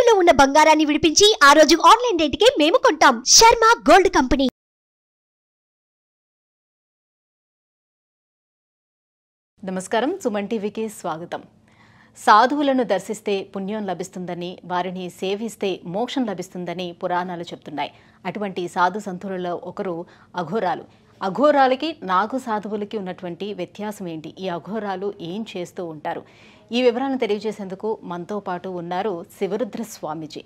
తాకట్టులో ఉన్న బంగారాన్ని విడిపించి ఆ రోజు ఆన్లైన్ రేటుకే మేము కొంటాం. Sharma gold company. నమస్కారం, సుమన్ టీవీకి స్వాగతం. సాధువులను దర్శిస్తే పుణ్యం లభిస్తుందని, వారిని సేవిస్తే మోక్షం లభిస్తుందని పురాణాలు చెప్తున్నాయి. అటువంటి సాధు సంతులలో ఒకరు అఘోరాలు. అఘోరాలకి నాగు సాధువులకి ఉన్నటువంటి వ్యత్యాసం ఏంటి? ఈ అఘోరాలు ఏం చేస్తూ ఉంటారు? ఈ వివరాలను తెలియజేసేందుకు మనతో పాటు ఉన్నారు శివరుద్ర స్వామీజీ.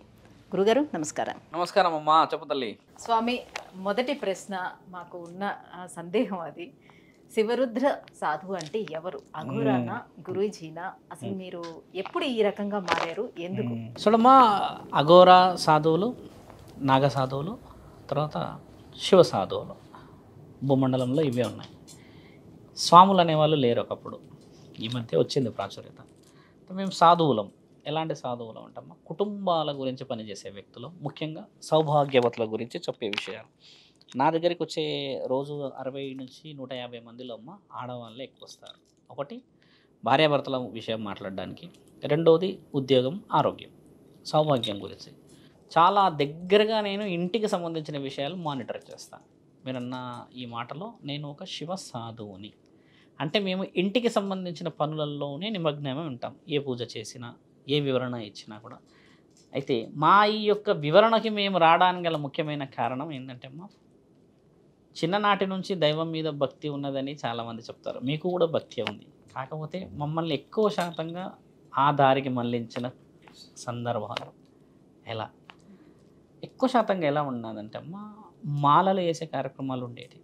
గురుగారు నమస్కారం. నమస్కారం అమ్మా, చెప్పు తల్లి. స్వామి, మొదటి ప్రశ్న మాకు ఉన్న సందేహం అది. శివరుద్ర సాధువు అంటే ఎవరు? అఘోరానా, గురూజీనా? అసలు మీరు ఎప్పుడు ఈ రకంగా మారారు, ఎందుకు? చూడమ్మా, అఘోరా సాధువులు, నాగ సాధువులు, తర్వాత శివ సాధువులు భూమండలంలో ఇవే ఉన్నాయి. స్వాములు అనేవాళ్ళు లేరు ఒకప్పుడు, ఈ మధ్య వచ్చింది ప్రాచుర్యత. మేము సాధువులం. ఎలాంటి సాధువులం అంటమ్మా, కుటుంబాల గురించి పనిచేసే వ్యక్తులు, ముఖ్యంగా సౌభాగ్యవతుల గురించి చెప్పే విషయాలు. నా దగ్గరికి వచ్చే రోజు 60 నుంచి 150 మందిలో అమ్మ ఆడవాళ్ళే ఎక్కువ వస్తారు. ఒకటి భార్యాభర్తల విషయం మాట్లాడడానికి, రెండవది ఉద్యోగం, ఆరోగ్యం, సౌభాగ్యం గురించి. చాలా దగ్గరగా నేను ఇంటికి సంబంధించిన విషయాలు మానిటర్ చేస్తాను. మీరన్న ఈ మాటలో నేను ఒక శివ సాధువుని అంటే మేము ఇంటికి సంబంధించిన పనులలోనే నిమగ్నమే ఉంటాం. ఏ పూజ చేసినా, ఏ వివరణ ఇచ్చినా కూడా. అయితే మా ఈ యొక్క వివరణకి మేము రావడానికి గల ముఖ్యమైన కారణం ఏంటంటే అమ్మ, చిన్ననాటి నుంచి దైవం మీద భక్తి ఉన్నదని చాలామంది చెప్తారు. మీకు కూడా భక్తి ఉంది. కాకపోతే మమ్మల్ని ఎక్కువ శాతంగా ఆ దారికి మళ్లించిన సందర్భాలు ఎలా ఎక్కువ శాతంగా ఎలా ఉన్నదంటే అమ్మ, మాలలు వేసే కార్యక్రమాలు ఉండేవి.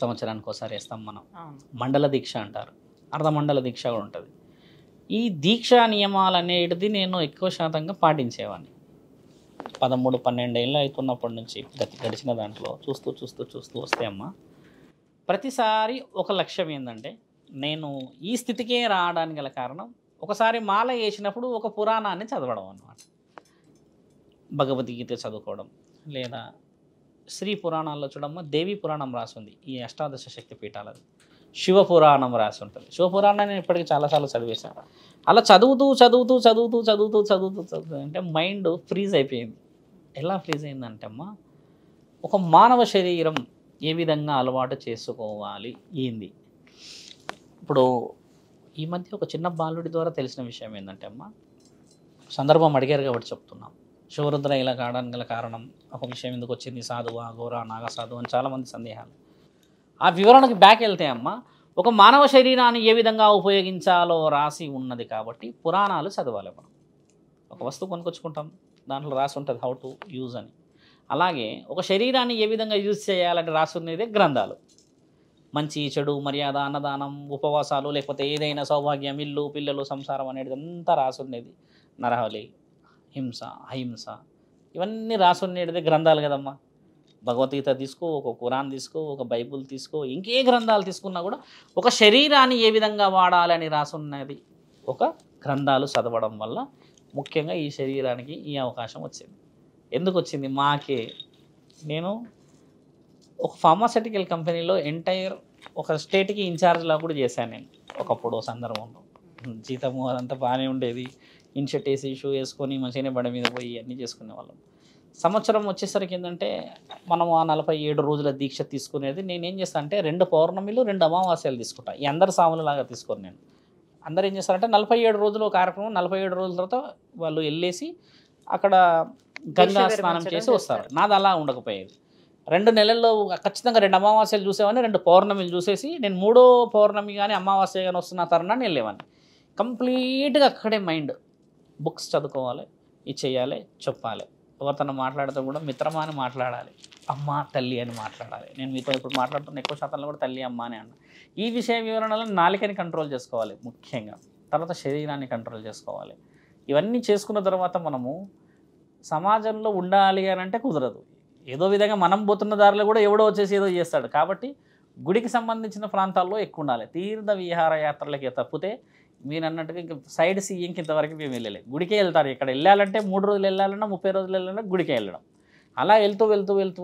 సంవత్సరానికి ఒకసారి వేస్తాం మనం. మండల దీక్ష అంటారు, అర్ధమండల దీక్ష కూడా ఉంటుంది. ఈ దీక్షా నియమాలు అనేటిది నేను ఎక్కువ శాతంగా పాటించేవాడిని. 13-12 ఏళ్ళు అవుతున్నప్పటి నుంచి గడిచిన దాంట్లో చూస్తూ వస్తే అమ్మ, ప్రతిసారి ఒక లక్ష్యం ఏంటంటే, నేను ఈ స్థితికే రావడానికి గల కారణం, ఒకసారి మాల వేసినప్పుడు ఒక పురాణాన్ని చదవడం అన్నమాట. భగవద్గీత చదువుకోవడం, లేదా శ్రీ పురాణాల్లో చూడమ్మ దేవి పురాణం రాసి ఉంది, ఈ అష్టాదశ శక్తి పీఠాలది. శివ పురాణం రాసి ఉంటుంది. శివ పురాణాన్ని నేను ఇప్పటికీ చాలాసార్లు చదివేశాను. అలా చదువుతూ అంటే మైండ్ ఫ్రీజ్ అయిపోయింది. ఎలా ఫ్రీజ్ అయిందంటే అమ్మ, ఒక మానవ శరీరం ఏ విధంగా అలవాటు చేసుకోవాలి ఏంది. ఇప్పుడు ఈ మధ్య ఒక చిన్న బాలుడి ద్వారా తెలిసిన విషయం ఏంటంటే అమ్మ, సందర్భం అడిగారు కాబట్టి చెప్తున్నాం. శివరుద్ర ఇలా కావడానికి గల కారణం, ఒక విషయం ఎందుకు వచ్చింది, సాధువా, ఘోరా, నాగ సాధువు అని చాలామంది సందేహాలు. ఆ వివరణకి బ్యాక్ వెళ్తే అమ్మ, ఒక మానవ శరీరాన్ని ఏ విధంగా ఉపయోగించాలో రాసి ఉన్నది కాబట్టి పురాణాలు చదవాలి. మనం ఒక వస్తువు కొనుక్కొచ్చుకుంటాం, దాంట్లో రాసి ఉంటుంది హౌ టు యూజ్ అని. అలాగే ఒక శరీరాన్ని ఏ విధంగా యూజ్ చేయాలని రాసి ఉన్నదే గ్రంథాలు. మంచి చెడు, మర్యాద, అన్నదానం, ఉపవాసాలు, లేకపోతే ఏదైనా సౌభాగ్యం, ఇల్లు, పిల్లలు, సంసారం అనేది అంతా రాసి ఉండేది. నరహలి, హింస, అహింస, ఇవన్నీ రాసి ఉండేది గ్రంథాలు కదమ్మా. భగవద్గీత తీసుకో, ఒక ఖురాన్ తీసుకో, ఒక బైబుల్ తీసుకో, ఇంకే గ్రంథాలు తీసుకున్నా కూడా ఒక శరీరాన్ని ఏ విధంగా వాడాలని రాసున్నది ఒక గ్రంథాలు చదవడం వల్ల ముఖ్యంగా ఈ శరీరానికి ఈ అవకాశం వచ్చింది. ఎందుకు వచ్చింది? నేను ఒక ఫార్మాస్యూటికల్ కంపెనీలో ఎంటైర్ ఒక స్టేట్కి ఇన్ఛార్జ్లా కూడా చేశాను నేను ఒకప్పుడు సందర్భంలో. జీతము అదంతా బాగానే ఉండేది. ఇన్షర్ట్ వేసి, షూ వేసుకొని మంచిగానే బండి మీద పోయి అన్నీ చేసుకునే వాళ్ళం. సంవత్సరం వచ్చేసరికి ఏంటంటే మనం ఆ 47 రోజుల దీక్ష తీసుకునేది. నేనేం చేస్తాను అంటే 2 పౌర్ణమిలు 2 అమావాస్యలు తీసుకుంటాను. ఈ అందరు సాములలాగా తీసుకొని నేను. అందరు ఏం చేస్తారంటే 47 రోజులు కార్యక్రమం, 47 రోజుల తర్వాత వాళ్ళు వెళ్ళేసి అక్కడ గంగా స్నానం చేసి వస్తారు. నాది అలా ఉండకపోయేది. 2 నెలల్లో ఖచ్చితంగా 2 అమావాస్యలు చూసేవాడిని, 2 పౌర్ణమిలు చూసేసి నేను 3వ పౌర్ణమి కానీ అమావాస్య కానీ వస్తున్న తరుణాన్ని వెళ్ళేవాడిని. కంప్లీట్గా అక్కడే మైండ్, బుక్స్ చదువుకోవాలి, ఇది చేయాలి, చెప్పాలి. ఎవరితో మాట్లాడితే కూడా మిత్రమా అని మాట్లాడాలి, అమ్మ తల్లి అని మాట్లాడాలి. నేను మీతో ఇప్పుడు మాట్లాడుతున్న ఎక్కువ శాతంలో కూడా తల్లి అమ్మ అని అన్న. ఈ విషయ వివరణలో నాలుకని కంట్రోల్ చేసుకోవాలి ముఖ్యంగా, తర్వాత శరీరాన్ని కంట్రోల్ చేసుకోవాలి. ఇవన్నీ చేసుకున్న తర్వాత మనము సమాజంలో ఉండాలి అని అంటే కుదరదు. ఏదో విధంగా మనం పోతున్న దారిలో కూడా ఎవడో వచ్చేసి ఏదో చేస్తాడు. కాబట్టి గుడికి సంబంధించిన ప్రాంతాల్లో ఎక్కువ ఉండాలి. తీర్థ విహార యాత్రలకి తప్పితే మీరు అన్నట్టుగా ఇంక సైడ్ సీయింగ్కి ఇంతవరకు మేము వెళ్ళలేదు. గుడికే వెళ్తారు. ఇక్కడ వెళ్ళాలంటే 3 రోజులు వెళ్ళాలన్నా 30 రోజులు వెళ్ళాలన్నా గుడికే వెళ్ళడం. అలా వెళ్తూ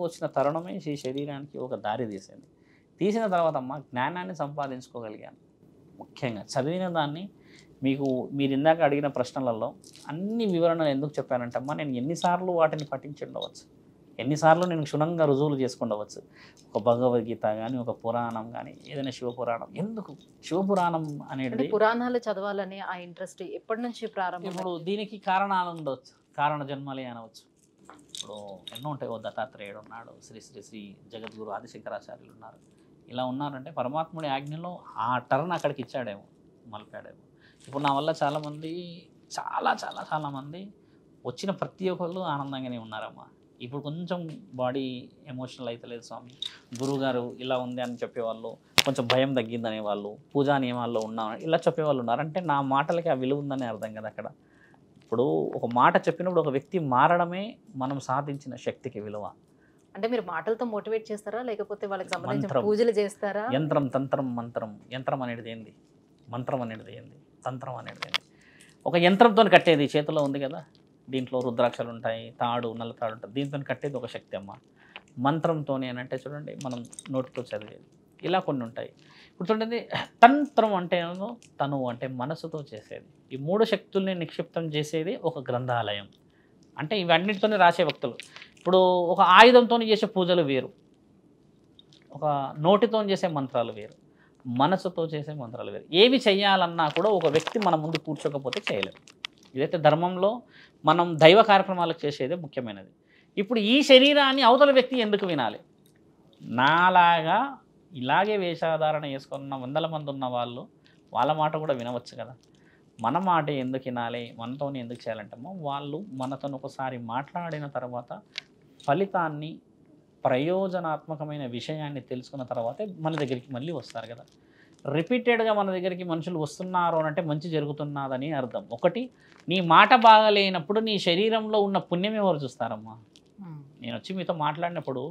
వచ్చిన తరుణమే ఈ శరీరానికి ఒక దారి తీసిన తర్వాత అమ్మ జ్ఞానాన్ని సంపాదించుకోగలిగాను. ముఖ్యంగా చదివిన దాన్ని మీకు మీరు ఇందాక అడిగిన ప్రశ్నలలో అన్ని వివరణలు ఎందుకు చెప్పానంటే అమ్మా, నేను ఎన్నిసార్లు వాటిని పఠించి ఉండవచ్చు, ఎన్నిసార్లు నేను క్షుణ్ణంగా రుజువులు చేసుకుండవచ్చు. ఒక భగవద్గీత కానీ, ఒక పురాణం కానీ, ఏదైనా శివపురాణం. ఎందుకు శివపురాణం అనేది పురాణాలు చదవాలని ఆ ఇంట్రెస్ట్ ఎప్పటి నుంచి ప్రారంభం? ఇప్పుడు దీనికి కారణాలు ఉండవచ్చు, కారణ జన్మలే అనవచ్చు. ఇప్పుడు ఎన్నో ఉంటాయి. ఓ దత్తాత్రేయుడు ఉన్నాడు, శ్రీ శ్రీ శ్రీ జగద్గురు ఆదిశంకరాచార్యులు ఉన్నారు. ఇలా ఉన్నారంటే పరమాత్ముడి ఆజ్ఞలో ఆ టర్న్ అక్కడికి ఇచ్చాడేమో, మలిపాడేమో. ఇప్పుడు నా వల్ల చాలామంది చాలామంది వచ్చిన ప్రతి ఒక్కళ్ళు ఆనందంగానే ఉన్నారమ్మా. ఇప్పుడు కొంచెం బాడీ ఎమోషనల్ అయితే లేదు స్వామి, గురువుగారు ఇలా ఉంది అని చెప్పేవాళ్ళు, కొంచెం భయం తగ్గిందనే వాళ్ళు, పూజా నియమాల్లో ఉన్నా ఇలా చెప్పేవాళ్ళు ఉన్నారు. అంటే నా మాటలకి ఆ విలువ ఉందని అర్థం కదా అక్కడ. ఇప్పుడు ఒక మాట చెప్పినప్పుడు ఒక వ్యక్తి మారడమే మనం సాధించిన శక్తికి విలువ. అంటే మీరు మాటలతో మోటివేట్ చేస్తారా, లేకపోతే వాళ్ళకి సంబంధించిన మంత్రం, పూజలు చేస్తారా? యంత్రం, తంత్రం, మంత్రం. యంత్రం అనేది ఏంది, మంత్రం అనేది ఏంది, తంత్రం అనేది ఏంది? ఒక యంత్రంతో కట్టేది చేతిలో ఉంది కదా, దీంట్లో రుద్రాక్షలు ఉంటాయి, తాడు, నల్ల తాడు ఉంటుంది, దీంతో కట్టేది ఒక శక్తి అమ్మ. మంత్రంతోనే అని అంటే చూడండి మనం నోటితో చదివేది, ఇలా కొన్ని ఉంటాయి. ఇప్పుడు చూడండి, తంత్రం అంటే తనువు అంటే మనసుతో చేసేది. ఈ మూడు శక్తుల్ని నిక్షిప్తం చేసేది ఒక గ్రంథాలయం. అంటే ఇవన్నిటితోనే రాసే భక్తులు. ఇప్పుడు ఒక ఆయుధంతో చేసే పూజలు వేరు, ఒక నోటితో చేసే మంత్రాలు వేరు, మనసుతో చేసే మంత్రాలు వేరు. ఏవి చేయాలన్నా కూడా ఒక వ్యక్తి మన ముందు కూర్చోకపోతే చేయలేము. ఇదైతే ధర్మంలో మనం దైవ కార్యక్రమాలకు చేసేదే ముఖ్యమైనది. ఇప్పుడు ఈ శరీరాన్ని అవతల వ్యక్తి ఎందుకు వినాలి? నాలాగా ఇలాగే వేషధారణ వేసుకున్న వందల మంది ఉన్న వాళ్ళు వాళ్ళ మాట కూడా వినవచ్చు కదా. మన మాట ఎందుకు వినాలి, మనతోనే ఎందుకు చేయాలంటామో, వాళ్ళు మనతో ఒకసారి మాట్లాడిన తర్వాత ఫలితాన్ని, ప్రయోజనాత్మకమైన విషయాన్ని తెలుసుకున్న తర్వాతే మన దగ్గరికి మళ్ళీ వస్తారు కదా. రిపీటెడ్గా మన దగ్గరికి మనుషులు వస్తున్నారు అని అంటే మంచి జరుగుతున్నదని అర్థం. ఒకటి, నీ మాట బాగాలేనప్పుడు నీ శరీరంలో ఉన్న పుణ్యం ఎవరు చూస్తారమ్మా? నేను వచ్చి మీతో మాట్లాడినప్పుడు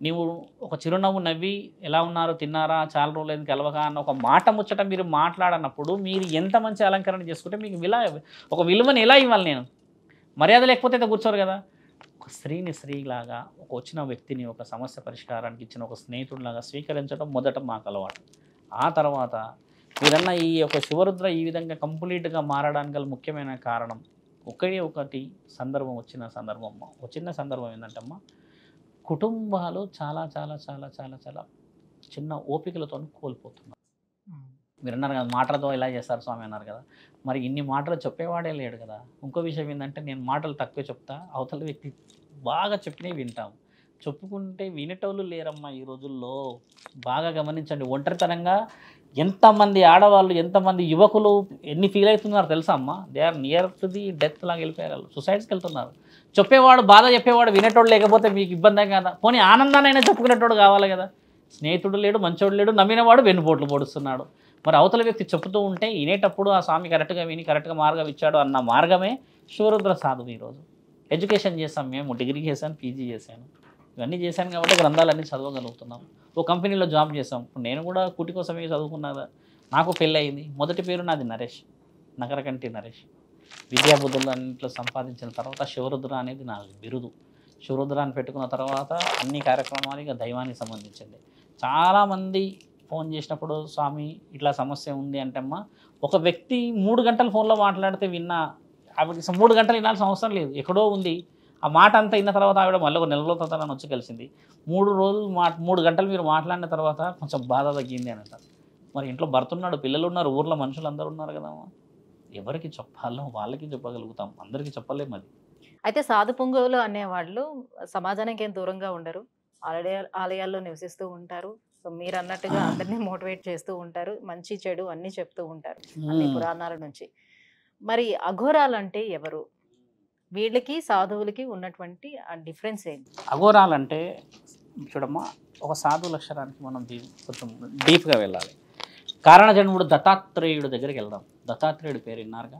నీవు ఒక చిరునవ్వు నవ్వి ఎలా ఉన్నారు, తిన్నారా, చాలా రోజులైంది కలవగా అన్న ఒక మాట ముచ్చట మీరు మాట్లాడినప్పుడు మీరు ఎంత మంచి అలంకరణ చేసుకుంటే మీకు ఒక విలువని ఎలా ఇవ్వాలి? నేను మర్యాద లేకపోతే అయితే కూర్చోరు కదా. ఒక స్త్రీని స్త్రీలాగా, ఒక వచ్చిన వ్యక్తిని ఒక సమస్య పరిష్కారానికి ఇచ్చిన ఒక స్నేహితుడిలాగా స్వీకరించడం మొదట మాకు అలవాటు. ఆ తర్వాత మీరన్న ఈ యొక్క శివరుద్ర ఈ విధంగా కంప్లీట్గా మారడానికి గల ముఖ్యమైన కారణం ఒకటి సందర్భం, వచ్చిన సందర్భం ఏంటంటే అమ్మ, కుటుంబాలు చాలా చాలా చాలా చాలా చాలా చిన్న ఓపికలతో కోల్పోతున్నారు. మీరు అన్నారు కదా మాటలతో ఇలా చేస్తారు స్వామి అన్నారు కదా, మరి ఇన్ని మాటలు చెప్పేవాడే లేడు కదా. ఇంకో విషయం ఏంటంటే, నేను మాటలు తక్కువ చెప్తా, అవతల వ్యక్తి బాగా చెప్పినవి వింటాం. చెప్పుకుంటే వినేటోళ్ళు లేరమ్మా ఈ రోజుల్లో. బాగా గమనించండి, ఒంటరితనంగా ఎంతమంది ఆడవాళ్ళు, ఎంతమంది యువకులు ఎన్ని ఫీల్ అవుతున్నారు తెలుసా అమ్మ? They are near to the death లాగా వెళ్ళిపోయారు, వాళ్ళు సుసైడ్స్కి వెళ్తున్నారు. చెప్పేవాడు, బాధ చెప్పేవాడు వినేటోడు లేకపోతే మీకు ఇబ్బంది కదా. పోనీ ఆనందానైనా చెప్పుకునేటోడు కావాలి కదా. స్నేహితుడు లేడు, మంచోడు లేడు, నమ్మినవాడు వెన్నుపోట్లు పొడుస్తున్నాడు. మరి అవతల వ్యక్తి చెప్తూ ఉంటే వినేటప్పుడు ఆ స్వామి కరెక్ట్గా విని కరెక్ట్గా మార్గం ఇచ్చాడు అన్న మార్గమే శివరుద్ర సాధువు. ఈరోజు ఎడ్యుకేషన్ చేసాం, మేము డిగ్రీ చేశాను, పీజీ చేశాను, ఇవన్నీ చేశాను కాబట్టి గ్రంథాలన్నీ చదవగలుగుతున్నాం. ఓ కంపెనీలో జాబ్ చేసాం. ఇప్పుడు నేను కూడా కూటి కోసమే చదువుకున్నదా. నాకు పెళ్ళి అయింది, మొదటి పేరు నాది నరేష్, నగరకంటి నరేష్. విద్యాబుద్ధులు అన్నింటిలో సంపాదించిన తర్వాత శివరుద్ర అనేది నా బిరుదు. శివరుద్రాన్ని పెట్టుకున్న తర్వాత అన్ని కార్యక్రమాలు ఇక దైవానికి సంబంధించింది. చాలామంది ఫోన్ చేసినప్పుడు స్వామి ఇట్లా సమస్య ఉంది అంటే అమ్మ, ఒక వ్యక్తి 3 గంటలు ఫోన్లో మాట్లాడితే విన్నా, ఆవిడకి 3 గంటలు వినాల్సిన అవసరం లేదు, ఎక్కడో ఉంది. ఆ మాట అంతా విన్న తర్వాత ఆవిడ మళ్ళీ ఒక 1 నెల తర్వాత నన్ను వచ్చి కలిసింది. 3 గంటలు మీరు మాట్లాడిన తర్వాత కొంచెం బాధ తగ్గింది అని అంటారు. మరి ఇంట్లో భర్త ఉన్నాడు, పిల్లలు ఉన్నారు, ఊర్లో మనుషులు అందరూ ఉన్నారు కదమ్మా. ఎవరికి చెప్పాలో వాళ్ళకి చెప్పగలుగుతాం, అందరికీ చెప్పలేము. అది అయితే సాధు పొంగవులు అనేవాళ్ళు సమాజానికి ఏం దూరంగా ఉండరు, ఆలయాల్లో నివసిస్తూ ఉంటారు. సో మీరు అన్నట్టుగా అందరినీ మోటివేట్ చేస్తూ ఉంటారు, మంచి చెడు అన్నీ చెప్తూ ఉంటారు అన్ని పురాణాల నుంచి. మరి అఘోరాలంటే ఎవరు? వీళ్ళకి సాధువులకి ఉన్నటువంటి డిఫరెన్స్ ఏంటి? అఘోరాలంటే చూడమ్మా, ఒక సాధు లక్షణానికి మనం కొంచెం డీప్గా వెళ్ళాలి. కారణజన్ముడు దత్తాత్రేయుడు దగ్గరికి వెళ్దాం. దత్తాత్రేయుడు పేరు విన్నారుగా.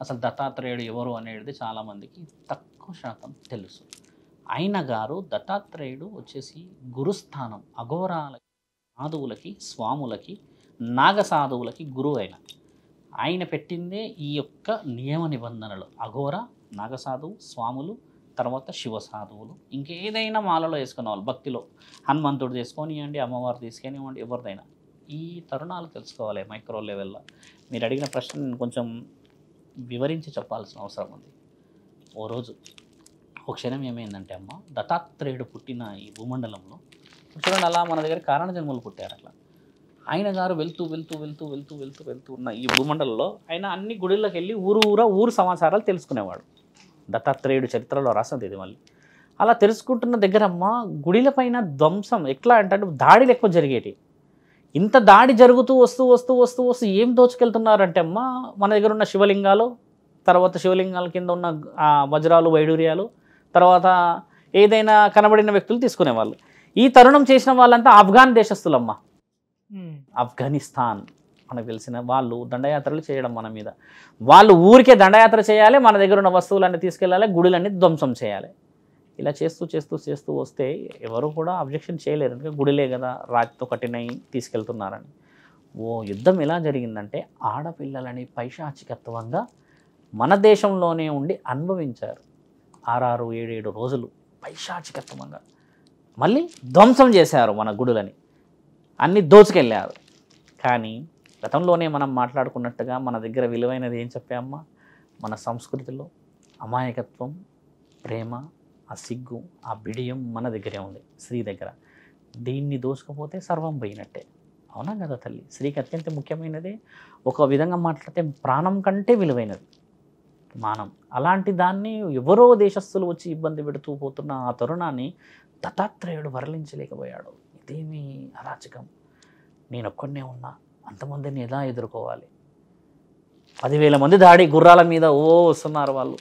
అసలు దత్తాత్రేయుడు ఎవరు అనేది చాలామందికి తక్కువ శాతం తెలుసు. ఆయన గారు దత్తాత్రేయుడు వచ్చేసి గురుస్థానం, అఘోరాలకి, సాధువులకి, స్వాములకి, నాగసాధువులకి గురువు. ఆయన పెట్టిందే ఈ యొక్క నియమ నిబంధనలు. అఘోర, నాగసాధువు, స్వాములు, తర్వాత శివ సాధువులు. ఇంకేదైనా మాలలో వేసుకున్న వాళ్ళు భక్తిలో హనుమంతుడు తీసుకొనివ్వండి, అమ్మవారు తీసుకొనివ్వండి, ఎవరిదైనా ఈ తరుణాలు తెలుసుకోవాలి మైక్రో లెవెల్లో. మీరు అడిగిన ప్రశ్న నేను కొంచెం వివరించి చెప్పాల్సిన అవసరం ఉంది. ఓ రోజు ఒక క్షణం ఏమైందంటే అమ్మ, దత్తాత్రేయుడు పుట్టిన ఈ భూమండలంలో చూడండి, అలా మన దగ్గర కారణ జన్మలు పుట్టారు. అట్లా ఆయన గారు వెళ్తూ వెళ్తూ వెళ్తూ వెళ్తూ వెళ్తూ వెళ్తూ ఉన్న ఈ భూమండలంలో ఆయన అన్ని గుడిల్లోకి వెళ్ళి ఊరు సమాచారాలు తెలుసుకునేవాడు. దత్తాత్రేయుడు చరిత్రలో రాసింది ఇది. మళ్ళీ అలా తెలుసుకుంటున్న దగ్గరమ్మ గుడిల పైన ధ్వంసం ఎట్లా అంటే దాడిలు ఎక్కువ జరిగేటి. ఇంత దాడి జరుగుతూ వస్తూ వస్తూ వస్తూ వస్తూ ఏం దోచుకెళ్తున్నారంటే అమ్మ, మన దగ్గర ఉన్న శివలింగాలు, తర్వాత శివలింగాల కింద ఉన్న వజ్రాలు వైడూర్యాలు, తర్వాత ఏదైనా కనబడిన వ్యక్తులు తీసుకునేవాళ్ళు. ఈ తరుణం చేసిన వాళ్ళంతా ఆఫ్ఘాన్ దేశస్తులమ్మ. ఆఫ్ఘనిస్తాన్ మనకు తెలిసిన వాళ్ళు దండయాత్రలు చేయడం మన మీద. వాళ్ళు ఊరికే దండయాత్ర చేయాలి, మన దగ్గర ఉన్న వస్తువులన్నీ తీసుకెళ్ళాలి, గుడులన్నీ ధ్వంసం చేయాలి. ఇలా చేస్తూ చేస్తూ చేస్తూ వస్తే ఎవరు కూడా అబ్జెక్షన్ చేయలేరు. ఎందుకంటే గుడిలే కదా, రాతితో కట్టినవి తీసుకెళ్తున్నారని. ఓ యుద్ధం ఎలా జరిగిందంటే ఆడపిల్లలని పైశాచికత్వంగా మన దేశంలోనే ఉండి అనుభవించారు. 6-7 రోజులు పైశాచికత్వంగా మళ్ళీ ధ్వంసం చేశారు మన గుడులని, అన్నీ దోచుకెళ్ళారు. కానీ గతంలోనే మనం మాట్లాడుకున్నట్టుగా మన దగ్గర విలువైనది ఏం చెప్పామమ్మా, మన సంస్కృతిలో అమాయకత్వం, ప్రేమ, ఆ సిగ్గు, ఆ బిడియం మన దగ్గరే ఉంది, స్త్రీ దగ్గర. దీన్ని దోచుకపోతే సర్వం పోయినట్టే. అవునా కదా తల్లి? స్త్రీకి అత్యంత ముఖ్యమైనది, ఒక విధంగా మాట్లాడితే ప్రాణం కంటే విలువైనది మానం. అలాంటి దాన్ని ఎవరో దేశస్తులు వచ్చి ఇబ్బంది పెడుతూ పోతున్న ఆ తరుణాన్ని దత్తాత్రేయుడు వర్లించలేకపోయాడు. ఇదేమి అరాచకం, నేను ఒక్కడనే ఉన్నా, అంతమందిని ఎలా ఎదుర్కోవాలి? 10,000 మంది దాడి గుర్రాల మీద వస్తున్నారు. వాళ్ళు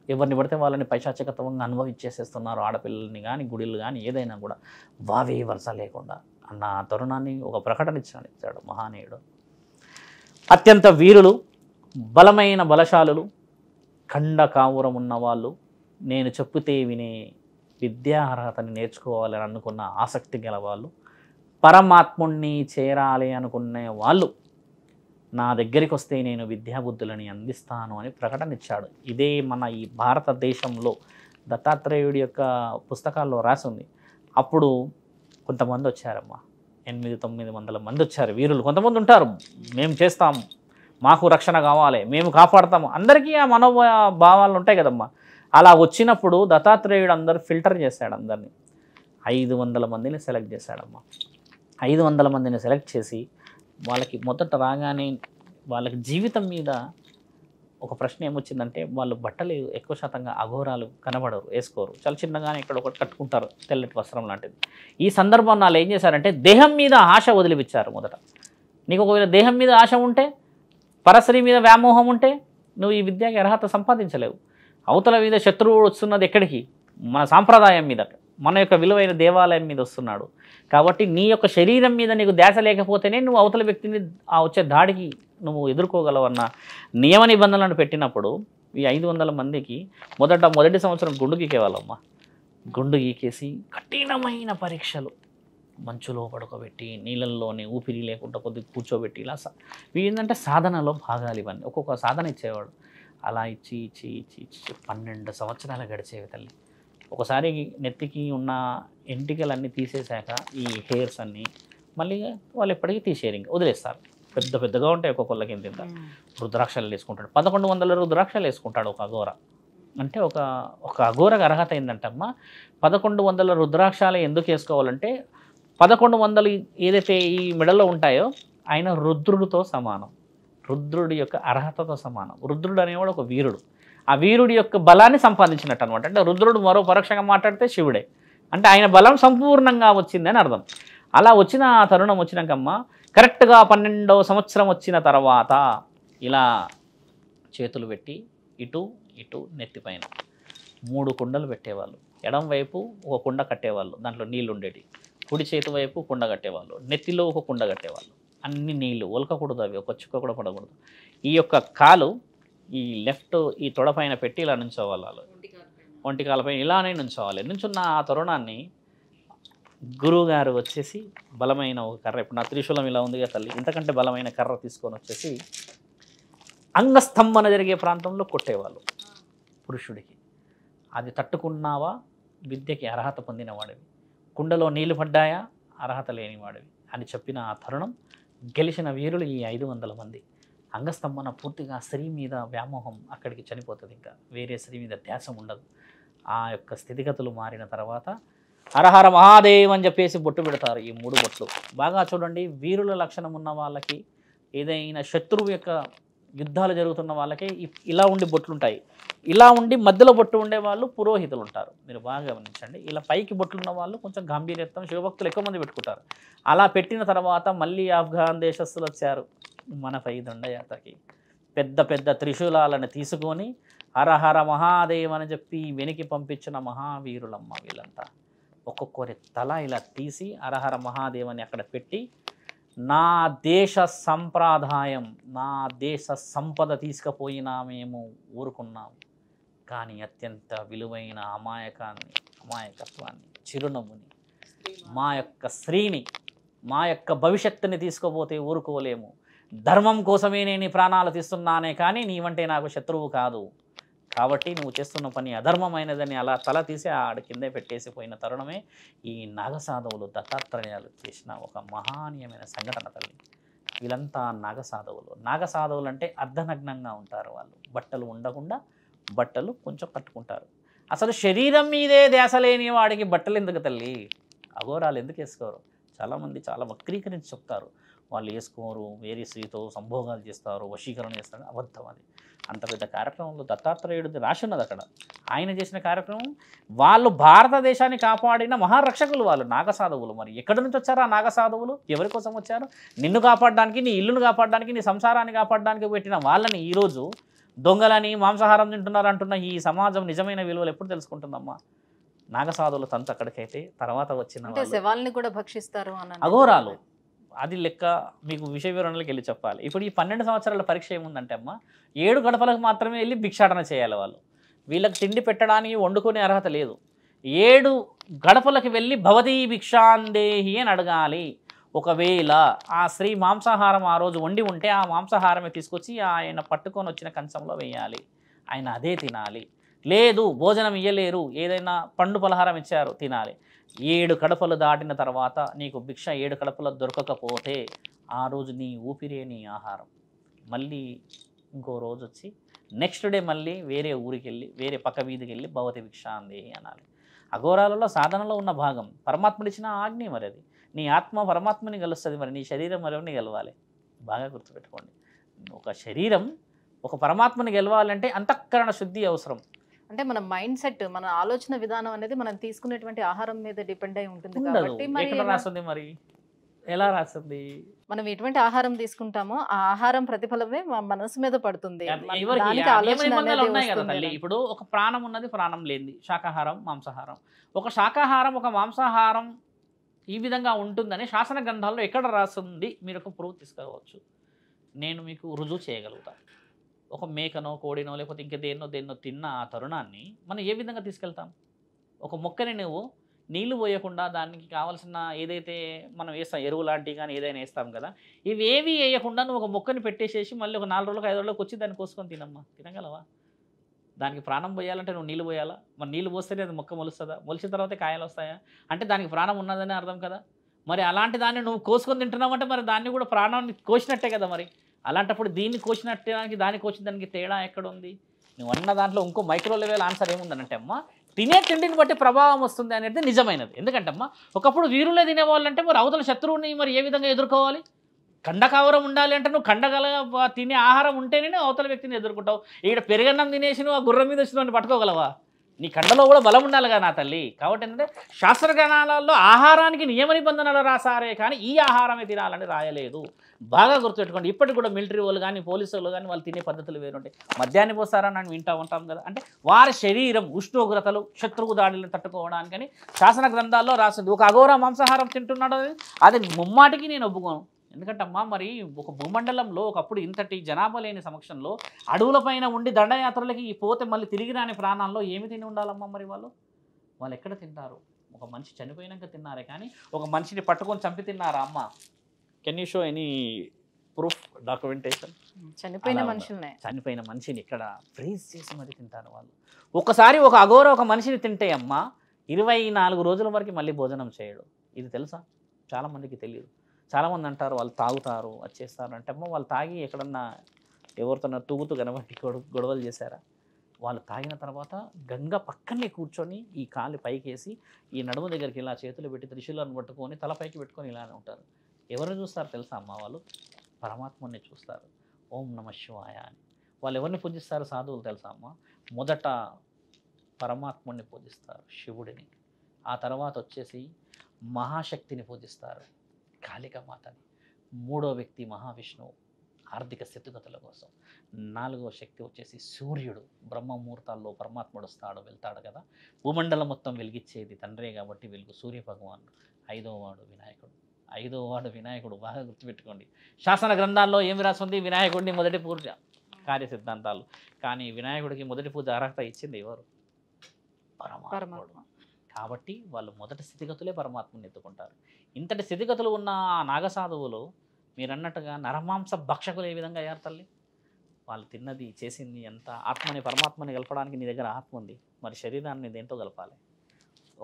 ఎవరిని పడితే వాళ్ళని పైశాచికత్వంగా అనుభవించేసేస్తున్నారు. ఆడపిల్లల్ని కానీ గుడిలు కానీ ఏదైనా కూడా వావే వరుస లేకుండా అన్న తరుణాన్ని ఒక ప్రకటన ఇచ్చాడు మహానీయుడు. అత్యంత వీరులు, బలమైన బలశాలులు, ఖండ కావురం ఉన్నవాళ్ళు, నేను చెప్పుతే వినే విద్యా అర్హతని నేర్చుకోవాలని అనుకున్న ఆసక్తి గల వాళ్ళు, పరమాత్ముణ్ణి చేరాలి అనుకునే వాళ్ళు నా దగ్గరికి వస్తే నేను విద్యాబుద్ధులని అందిస్తాను అని ప్రకటన ఇచ్చాడు. ఇదే మన ఈ భారతదేశంలో దత్తాత్రేయుడి యొక్క పుస్తకాల్లో రాసి ఉంది. అప్పుడు కొంతమంది వచ్చారమ్మా, 800-900 మంది వచ్చారు వీరులు. కొంతమంది ఉంటారు, మేము చేస్తాము, మాకు రక్షణ కావాలి, మేము కాపాడతాము, అందరికీ ఆ మనోభావాలు ఉంటాయి కదమ్మా. అలా వచ్చినప్పుడు దత్తాత్రేయుడు అందరు ఫిల్టర్ చేశాడు. అందరినీ 500 మందిని సెలెక్ట్ చేశాడమ్మా. 500 మందిని సెలెక్ట్ చేసి వాళ్ళకి మొదట రాగానే వాళ్ళకి జీవితం మీద ఒక ప్రశ్న ఏమొచ్చిందంటే, వాళ్ళు బట్టలు ఎక్కువ శాతంగా అఘోరాలు కనబడరు, వేసుకోరు, చాలా చిన్నగానే ఇక్కడ ఒకటి కట్టుకుంటారు, తెల్లటి వస్త్రం లాంటిది. ఈ సందర్భం వాళ్ళు ఏం చేశారంటే దేహం మీద ఆశ వదిలిపించారు. మొదట నీకు ఒకవేళ దేహం మీద ఆశ ఉంటే, పరస్త్రీ మీద వ్యామోహం ఉంటే నువ్వు ఈ విద్యకి అర్హత సంపాదించలేవు. అవతల మీద శత్రువు వస్తున్నది ఎక్కడికి? మన సాంప్రదాయం మీద, మన యొక్క విలువైన దేవాలయం మీద వస్తున్నాడు. కాబట్టి నీ యొక్క శరీరం మీద నీకు ధ్యాస లేకపోతేనే నువ్వు అవతల వ్యక్తిని ఆ వచ్చే దాడికి నువ్వు ఎదుర్కోగలవన్న నియమ నిబంధనలను పెట్టినప్పుడు ఈ 500 మందికి మొదటి సంవత్సరం గుండు గీకేవాళ్ళమ్మా. గుండు గీకేసి కఠినమైన పరీక్షలు, మంచులో పడుకోబెట్టి నీళ్ళల్లోనే ఊపిరి లేకుండా కొద్దిగా కూర్చోబెట్టి, ఇలా ఇవి ఏంటంటే సాధనలో భాగాలు. ఇవన్నీ ఒక్కొక్క సాధన ఇచ్చేవాడు. అలా ఇచ్చి 12 సంవత్సరాలు గడిచేవి తల్లి. ఒకసారి నెత్తికి ఉన్న ఎంటికలన్నీ తీసేశాక ఈ హెయిర్స్ అన్నీ మళ్ళీ వాళ్ళు ఎప్పటికీ తీసేయరు, ఇంకా వదిలేస్తారు. పెద్దగా ఉంటాయి ఒక్కొక్కళ్ళకి ఇంత. రుద్రాక్షలు వేసుకుంటాడు, 1100 రుద్రాక్షలు వేసుకుంటాడు ఒక అఘోర. అంటే ఒక అఘోరకు అర్హత ఏంటంటమ్మా, 1100 రుద్రాక్షాలు ఎందుకు వేసుకోవాలంటే 1100 ఏదైతే ఈ మెడలో ఉంటాయో ఆయన రుద్రుడితో సమానం, రుద్రుడి యొక్క అర్హతతో సమానం. రుద్రుడు అనేవాడు ఒక వీరుడు, ఆ వీరుడి యొక్క బలాన్ని సంపాదించినట్టు అనమాట. అంటే రుద్రుడు మరో పరోక్షంగా మాట్లాడితే శివుడే, అంటే ఆయన బలం సంపూర్ణంగా వచ్చిందని అర్థం. అలా వచ్చిన ఆ తరుణం వచ్చినాకమ్మ కరెక్ట్గా 12వ సంవత్సరం వచ్చిన తర్వాత ఇలా చేతులు పెట్టి ఇటు నెత్తిపైన 3 కుండలు పెట్టేవాళ్ళు. ఎడం వైపు ఒక కుండ కట్టేవాళ్ళు, దాంట్లో నీళ్ళు ఉండేవి. కుడి చేతి వైపు కుండ కట్టేవాళ్ళు, నెత్తిలో ఒక కుండ కట్టేవాళ్ళు. అన్ని నీళ్ళు ఒలకకూడదు, అవి ఒక చుక్క కూడా పడకూడదు. ఈ యొక్క కాలు ఈ లెఫ్ట్ ఈ తొడపైన పెట్టి ఇలా నుంచోవాలి, వాళ్ళు ఒంటి కాలపైన ఇలానే నుంచోవాలి. నుంచున్న ఆ తరుణాన్ని గురువుగారు వచ్చేసి బలమైన ఒక కర్ర, ఇప్పుడు నా త్రిశూలం ఇలా ఉంది కదా తల్లి, ఇంతకంటే బలమైన కర్ర తీసుకొని వచ్చేసి అంగస్తంభన జరిగే ప్రాంతంలో కొట్టేవాళ్ళు పురుషుడికి. అది తట్టుకున్నావా విద్యకి అర్హత పొందినవాడివి, కుండలో నీళ్లు పడ్డాయా అర్హత లేనివాడివి, అని చెప్పిన ఆ తరుణం గెలిచిన వీరులు ఈ 500 మంది. అంగస్తంభన పూర్తిగా స్త్రీ మీద వ్యామోహం అక్కడికి చనిపోతుంది. ఇంకా వేరే స్త్రీ మీద ధ్యాస ఉండదు. ఆ యొక్క స్థితిగతులు మారిన తర్వాత హరహర మహాదేవ్ అని చెప్పేసి బొట్టు పెడతారు. ఈ 3 బొట్లు బాగా చూడండి. వీరుల లక్షణం ఉన్న వాళ్ళకి, ఏదైనా శత్రువు యొక్క యుద్ధాలు జరుగుతున్న వాళ్ళకి ఇలా ఉండి బొట్లు ఉంటాయి. ఇలా ఉండి మధ్యలో బొట్టు ఉండే వాళ్ళు పురోహితులు ఉంటారు. మీరు బాగా గమనించండి. ఇలా పైకి బొట్లు ఉన్న వాళ్ళు కొంచెం గాంభీర్యత్వం, శివభక్తులు ఎక్కువ మంది పెట్టుకుంటారు. అలా పెట్టిన తర్వాత మళ్ళీ ఆఫ్ఘాన్ దేశస్తులు వచ్చారు మనపై దండయాత్రకి. పెద్ద పెద్ద త్రిశూలాలను తీసుకొని హరహర మహాదేవ్ అని చెప్పి వెనక్కి పంపించిన మహావీరులమ్మ వీళ్ళంతా. ఒక్కొక్కరి తల ఇలా తీసి హరహర మహాదేవ్ అని అక్కడ పెట్టి, నా దేశ సంప్రదాయం, నా దేశ సంపద తీసుకుపోయినా మేము ఊరుకున్నాం, కానీ అత్యంత విలువైన అమాయకత్వాన్ని, చిరునవ్వుని, మా యొక్క స్త్రీని, మా యొక్క భవిష్యత్తుని తీసుకుపోతే ఊరుకోలేము. ధర్మం కోసమే నేను ప్రాణాలు తీస్తున్నానే కానీ నీవంటే నాకు శత్రువు కాదు, కాబట్టి నువ్వు చేస్తున్న పని అధర్మమైనదని అలా తల తీసి ఆడ కిందే పెట్టేసిపోయిన తరుణమే ఈ నాగసాధవులు దత్తాత్రేయాలు చేసిన ఒక మహనీయమైన సంఘటన తల్లి. వీళ్ళంతా నాగసాధవులు. నాగసాధవులు అంటే అర్ధనగ్నంగా ఉంటారు. వాళ్ళు బట్టలు ఉండకుండా బట్టలు కొంచెం కట్టుకుంటారు. అసలు శరీరం మీదే ధ్యాస లేని వాడికి బట్టలు ఎందుకు తల్లి? అఘోరాలు ఎందుకు వేసుకోరు? చాలామంది చాలా వక్రీకరించి చెప్తారు. వాళ్ళు వేసుకోరు, వేరే స్త్రీతో సంభోగాలు చేస్తారు, వశీకరణ చేస్తారు. అబద్ధం అది. అంత పెద్ద కార్యక్రమంలో దత్తాత్రేయుడిది రాసి ఉన్నది అక్కడ. ఆయన చేసిన కార్యక్రమం. వాళ్ళు భారతదేశాన్ని కాపాడిన మహారక్షకులు వాళ్ళు, నాగసాధవులు. మరి ఎక్కడి నుంచి వచ్చారు ఆ నాగసాధవులు? ఎవరి కోసం వచ్చారు? నిన్ను కాపాడడానికి, నీ ఇల్లును కాపాడడానికి, నీ సంసారాన్ని కాపాడడానికి పెట్టిన వాళ్ళని ఈరోజు దొంగలని, మాంసాహారం తింటున్నారు అంటున్న ఈ సమాజం నిజమైన విలువలు ఎప్పుడు తెలుసుకుంటుందమ్మా? నాగసాధువుల తంతు అక్కడికైతే తర్వాత వచ్చిన శవాల్ని కూడా భక్షిస్తారు అఘోరాలు. అది లెక్క మీకు విషయ వివరణలకు వెళ్ళి చెప్పాలి. ఇప్పుడు ఈ 12 సంవత్సరాల పరీక్ష ఏముందంటే అమ్మ, 7 గడపలకు మాత్రమే వెళ్ళి భిక్షాటన చేయాలి వాళ్ళు. వీళ్ళకి తిండి పెట్టడానికి వండుకునే అర్హత లేదు. 7 గడపలకు వెళ్ళి భవతీ భిక్షాందేహి అని అడగాలి. ఒకవేళ ఆ స్త్రీ మాంసాహారం ఆ రోజు వండి ఉంటే ఆ మాంసాహారమే తీసుకొచ్చి ఆయన పట్టుకొని వచ్చిన కంచంలో వేయాలి. ఆయన అదే తినాలి. లేదు భోజనం ఇయ్యలేరు, ఏదైనా పండు పలహారం ఇచ్చారు తినాలి. 7 కడపలు దాటిన తర్వాత నీకు భిక్ష 7 కడపలు దొరకకపోతే ఆ రోజు నీ ఊపిరే నీ ఆహారం. మళ్ళీ ఇంకో రోజు వచ్చి నెక్స్ట్ డే మళ్ళీ వేరే ఊరికి వెళ్ళి, వేరే పక్క వీధికి వెళ్ళి భవతి భిక్ష అంది అనాలి. అఘోరాలలో సాధనలో ఉన్న భాగం. పరమాత్ముడిచ్చిన ఆజ్ఞ మరి అది. నీ ఆత్మ పరమాత్మని కలుస్తుంది, మరి నీ శరీరం మరొకరిని గెలవాలి. బాగా గుర్తుపెట్టుకోండి. ఒక శరీరం ఒక పరమాత్మని గెలవాలంటే అంతఃకరణ శుద్ధి అవసరం. అంటే మన మైండ్ సెట్, మన ఆలోచన విధానం అనేది మనం తీసుకునేటువంటి ఆహారం మీద డిపెండ్ అయి ఉంటుంది కాబట్టి ఎక్కడ రాస్తుంది మరి? ఎలా రాస్తుంది? మనం ఎటువంటి ఆహారం తీసుకుంటామో ఆ ఆహారం ప్రతిఫలమే మన మనసు మీద పడుతుంది. ఇప్పుడు ఒక ప్రాణం ఉన్నది, ప్రాణం లేనిది, శాకాహారం, మాంసాహారం. ఒక శాకాహారం, ఒక మాంసాహారం ఈ విధంగా ఉంటుందని శాసన గ్రంథాల్లో ఎక్కడ రాస్తుంది? మీరు ఒక ప్రూఫ్ తీసుకోవచ్చు. నేను మీకు రుజువు చేయగలుగుతాను. ఒక మేకనో, కోడినో, లేకపోతే ఇంకా దేన్నో తిన్న ఆ తరుణాన్ని మనం ఏ విధంగా తీసుకెళ్తాం? ఒక మొక్కని నువ్వు నీళ్లు పోయకుండా దానికి కావాల్సిన ఏదైతే మనం వేస్తాం, ఎరువు లాంటివి కానీ ఏదైనా వేస్తాం కదా, ఇవేవి వేయకుండా నువ్వు ఒక మొక్కని పెట్టేసేసి మళ్ళీ ఒక 4 రోజులకు 5 రోజులకు వచ్చి దాన్ని కోసుకొని తినమ్మా, తినగలవా? దానికి ప్రాణం పోయాలంటే నువ్వు నీళ్ళు పోయాలా? మరి నీళ్ళు పోస్తేనే అది మొక్క మొలుస్తుందా? మొలిచిన తర్వాత కాయలు వస్తాయా? అంటే దానికి ప్రాణం ఉన్నదని అర్థం కదా. మరి అలాంటి దాన్ని నువ్వు కోసుకొని తింటున్నావంటే మరి దాన్ని కూడా ప్రాణాన్ని కోసినట్టే కదా. మరి అలాంటప్పుడు దీన్ని కోసినట్టానికి దాన్ని కోసిన దానికి తేడా ఎక్కడ ఉంది? నువ్వు అన్న దాంట్లో ఇంకో మైక్రో లెవెల్ ఆన్సర్ ఏముందనంటే అమ్మ, తినే తిండిని బట్టి ప్రభావం వస్తుంది అనేది నిజమైనది. ఎందుకంటే అమ్మ, ఒకప్పుడు వీరులే తినేవాళ్ళంటే మరి అవతల శత్రువుని మరి ఏ విధంగా ఎదుర్కోవాలి? కండకావరం ఉండాలి అంటే నువ్వు కండగల తినే ఆహారం ఉంటేనే అవతల వ్యక్తిని ఎదుర్కొంటావు. ఇక్కడ పెరుగన్నం తినేసి నువ్వు ఆ గుర్రం మీద వచ్చిన పట్టుకోగలవా? నీ కండలో కూడా బలం ఉండాలి కదా నా తల్లి. కాబట్టి ఏంటంటే శాస్త్రజ్ఞానాలలో ఆహారానికి నియమ నిబంధనలు రాసారే కానీ ఈ ఆహారమే తినాలని రాయలేదు. బాగా గుర్తుపెట్టుకోండి. ఇప్పటికి కూడా మిలిటరీ వాళ్ళు కానీ పోలీసు వాళ్ళు కానీ వాళ్ళు తినే పద్ధతులు వేరుంటాయి. మద్యాన్ని పోస్తారని అని వింటూ ఉంటాం కదా. అంటే వారి శరీరం ఉష్ణోగ్రతలు, శత్రువు దాడులను తట్టుకోవడానికని శాసన గ్రంథాల్లో రాసింది. ఒక అఘోర మాంసాహారం తింటున్నాడు, అది ముమ్మాటికి నేను ఒప్పుకోను. ఎందుకంటే అమ్మా, మరి ఒక భూమండలంలో ఒకప్పుడు ఇంతటి జనాభా లేని సమక్షంలో అడవులపైన ఉండి దండయాత్రలకి పోతే మళ్ళీ తిరిగి రాని ప్రాణాల్లో ఏమి తిని ఉండాలమ్మా? మరి వాళ్ళు ఎక్కడ తింటారు? ఒక మనిషి చనిపోయినాక తిన్నారే కానీ ఒక మనిషిని పట్టుకొని చంపి తిన్నారా అమ్మ? Can you show any proof, documentation? చనిపోయిన మనిషిని ఇక్కడ ఫ్రీజ్ చేసి మరి తింటారు వాళ్ళు. ఒకసారి ఒక అఘోర ఒక మనిషిని తింటే అమ్మ 24 రోజుల వరకు మళ్ళీ భోజనం చేయడు. ఇది తెలుసా? చాలామందికి తెలియదు. చాలామంది అంటారు వాళ్ళు తాగుతారు అది చేస్తారు అంటే అమ్మ వాళ్ళు తాగి ఎక్కడన్నా ఎవరితోన్నా తూగుతూ కనబట్టి గొడవలు చేశారా? వాళ్ళు తాగిన తర్వాత గంగ పక్కనే కూర్చొని ఈ కాలు పైకేసి ఈ నడుము దగ్గరికి ఇలా చేతులు పెట్టి త్రిశూలాన్ని పట్టుకొని తల పైకి పెట్టుకొని ఇలానే ఉంటారు. ఎవరిని చూస్తారు తెలుసా అమ్మ? వాళ్ళు పరమాత్మని చూస్తారు. ఓం నమ శివాయ అని. వాళ్ళు ఎవరిని పూజిస్తారు సాధువులు తెలుసా అమ్మ? మొదట పరమాత్మని పూజిస్తారు, శివుడిని. ఆ తర్వాత వచ్చేసి మహాశక్తిని పూజిస్తారు, కాళికామాతని. మూడో వ్యక్తి మహావిష్ణువు, ఆర్థిక స్థితిగతుల కోసం. నాలుగో శక్తి వచ్చేసి సూర్యుడు, బ్రహ్మముహూర్తాల్లో పరమాత్ముడు వస్తాడు వెళ్తాడు కదా. భూమండలం మొత్తం వెలిగించేది తండ్రే కాబట్టి వెలుగు సూర్య భగవానుడు. ఐదవ వాడు వినాయకుడు. బాగా గుర్తుపెట్టుకోండి. శాసన గ్రంథాల్లో ఏమి రాస్తుంది? వినాయకుడిని మొదటి పూజ, కార్య సిద్ధాంతాలు. కానీ వినాయకుడికి మొదటి పూజ అర్హత ఇచ్చింది ఎవరు? పరమాత్ముడు. కాబట్టి వాళ్ళు మొదటి స్థితిగతులే పరమాత్మని ఎత్తుకుంటారు. ఇంతటి స్థితిగతులు ఉన్న ఆ నాగసాధువులు మీరన్నట్టుగా నరమాంస భక్షకులు ఏ విధంగా అయ్యారు తల్లి? వాళ్ళు తిన్నది చేసింది ఎంత? ఆత్మని పరమాత్మని కలపడానికి నీ దగ్గర ఆత్మ ఉంది, మరి శరీరాన్ని దేంతో కలపాలి?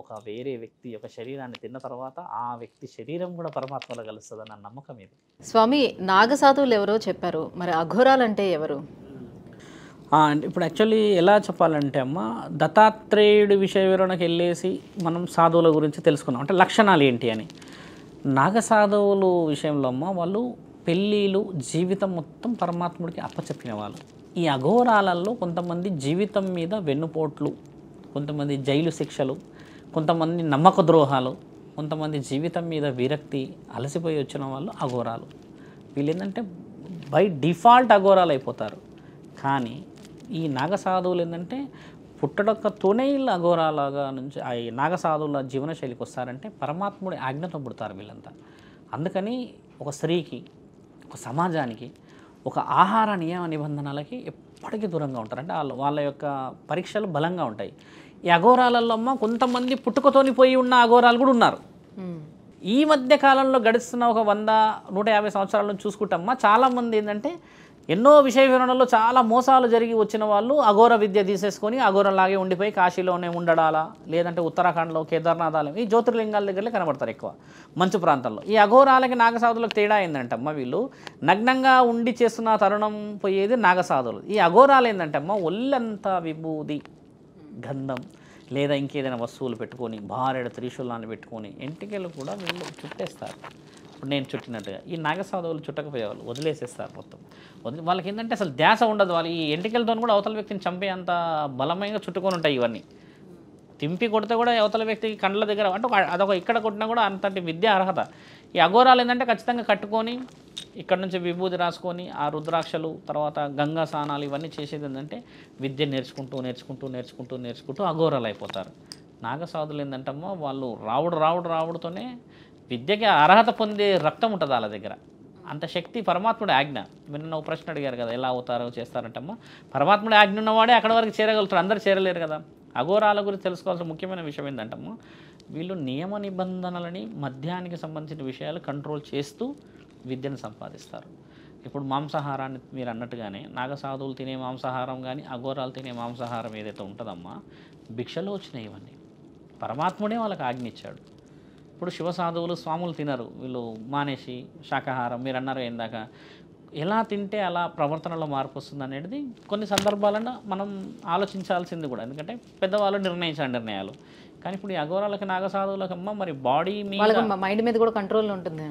ఒక వేరే వ్యక్తి ఒక శరీరాన్ని తిన్న తర్వాత ఆ వ్యక్తి శరీరం కూడా పరమాత్మలో కలుస్తుందన్న నమ్మకం ఇది. స్వామి, నాగసాధువులు ఎవరో చెప్పారు, మరి అఘోరాలంటే ఎవరు? ఇప్పుడు యాక్చువల్లీ ఎలా చెప్పాలంటే అమ్మ, దత్తాత్రేయుడి విషయ వివరణకు వెళ్ళేసి మనం సాధువుల గురించి తెలుసుకున్నాం. అంటే లక్షణాలు ఏంటి అని. నాగసాధువులు విషయంలో అమ్మ, వాళ్ళు పెళ్ళిళ్ళు జీవితం మొత్తం పరమాత్ముడికి అప్పచెప్పిన వాళ్ళు. ఈ అఘోరాలలో కొంతమంది జీవితం మీద వెన్నుపోట్లు, కొంతమంది జైలు శిక్షలు, కొంతమంది నమ్మక ద్రోహాలు, కొంతమంది జీవితం మీద విరక్తి, అలసిపోయి వచ్చిన వాళ్ళు అఘోరాలు. వీళ్ళు ఏంటంటే బై డిఫాల్ట్ అఘోరాలు అయిపోతారు. కానీ ఈ నాగసాధువులు ఏంటంటే పుట్టడక్కతోనే వీళ్ళు అఘోరాలుగా నుంచి ఈ నాగసాధువుల జీవనశైలికి వస్తారంటే పరమాత్ముడి ఆజ్ఞతో పుడతారు వీళ్ళంతా. అందుకని ఒక స్త్రీకి, ఒక సమాజానికి, ఒక ఆహార నియమ నిబంధనలకి ఎప్పటికీ దూరంగా ఉంటారు. అంటే వాళ్ళ యొక్క పరీక్షలు బలంగా ఉంటాయి. ఈ అఘోరాలలో అమ్మ కొంతమంది పుట్టుకతోని పోయి ఉన్న అఘోరాలు కూడా ఉన్నారు. ఈ మధ్య కాలంలో గడుస్తున్న ఒక 100-150 సంవత్సరాల నుంచి చూసుకుంటామా, చాలామంది ఏంటంటే ఎన్నో విషయ వివరణలో చాలా మోసాలు జరిగి వచ్చిన వాళ్ళు అఘోర విద్య తీసేసుకొని అఘోరలాగే ఉండిపోయి కాశీలోనే ఉండడాలా, లేదంటే ఉత్తరాఖండ్లో కేదార్నాథాలు, ఈ జ్యోతిర్లింగాల దగ్గరలే కనబడతారు ఎక్కువ మంచు ప్రాంతాల్లో. ఈ అఘోరాలకి నాగసాధువులకు తేడా ఏంటంటమ్మా, వీళ్ళు నగ్నంగా ఉండి చేస్తున్న తరుణం పోయేది నాగసాధువులు. ఈ అఘోరాలు ఏంటంటమ్మా, ఒళ్ళంతా విభూది, గంధం లేదా ఇంకేదైనా వస్తువులు పెట్టుకొని, భార్యడ త్రిశూలాన్ని పెట్టుకొని, ఎంటికలు కూడా వీళ్ళు చుట్టేస్తారు. ఇప్పుడు నేను చుట్టినట్టుగా ఈ నాగసాధువులు చుట్టకపోయేవాళ్ళు, వదిలేసేస్తారు మొత్తం. వాళ్ళకి ఏంటంటే అసలు ధ్యాస ఉండదు. వాళ్ళు ఈ ఎంటికలతో కూడా అవతల వ్యక్తిని చంపే అంత బలమైన చుట్టుకొని ఉంటాయి ఇవన్నీ. తింపి కొడితే కూడా అవతల వ్యక్తికి కండ్ల దగ్గర అంటే అదొక ఇక్కడ కొట్టినా కూడా అంతటి విద్య అర్హత. ఈ అఘోరాలు ఏంటంటే ఖచ్చితంగా కట్టుకొని ఇక్కడ నుంచి విభూతి రాసుకొని ఆ రుద్రాక్షలు, తర్వాత గంగా స్నానాలు ఇవన్నీ చేసేది ఏంటంటే విద్య నేర్చుకుంటూ అఘోరాలు అయిపోతారు. నాగసాధువులు ఏంటంటమ్మా, వాళ్ళు రావుడుతోనే విద్యకి అర్హత పొందే రక్తం ఉంటుంది వాళ్ళ దగ్గర. అంత శక్తి పరమాత్ముడి ఆజ్ఞ. మీరు ఒక ప్రశ్న అడిగారు కదా, ఎలా అవుతారో చేస్తారంటమ్మా, పరమాత్ముడి ఆజ్ఞ ఉన్నవాడే అక్కడ వరకు చేరగలుగుతారు, అందరూ చేరలేరు కదా. అఘోరాల గురించి తెలుసుకోవాల్సిన ముఖ్యమైన విషయం ఏంటంటమ్మా, వీళ్ళు నియమ నిబంధనలని, మద్యానికి సంబంధించిన విషయాలు కంట్రోల్ చేస్తూ విద్యను సంపాదిస్తారు. ఇప్పుడు మాంసాహారాన్ని మీరు అన్నట్టుగానే నాగసాధువులు తినే మాంసాహారం కానీ అఘోరాలు తినే మాంసాహారం ఏదైతే ఉంటుందమ్మా, భిక్షలో వచ్చినాయి ఇవన్నీ. పరమాత్ముడే వాళ్ళకి ఆజ్ఞ ఇచ్చాడు. ఇప్పుడు శివసాధువులు స్వాములు తినరు, వీళ్ళు మానేసి శాకాహారం, మీరు అన్నారు ఇందాక, ఎలా తింటే అలా ప్రవర్తనలో మార్పు వస్తుంది అనేది కొన్ని సందర్భాలను మనం ఆలోచించాల్సింది కూడా. ఎందుకంటే పెద్దవాళ్ళు నిర్ణయించిన నిర్ణయాలు. కానీ ఇప్పుడు ఈ అఘోరాలకి నాగసాధువులకమ్మా మరి బాడీ మీద, మైండ్ మీద కూడా కంట్రోల్ ఉంటుంది.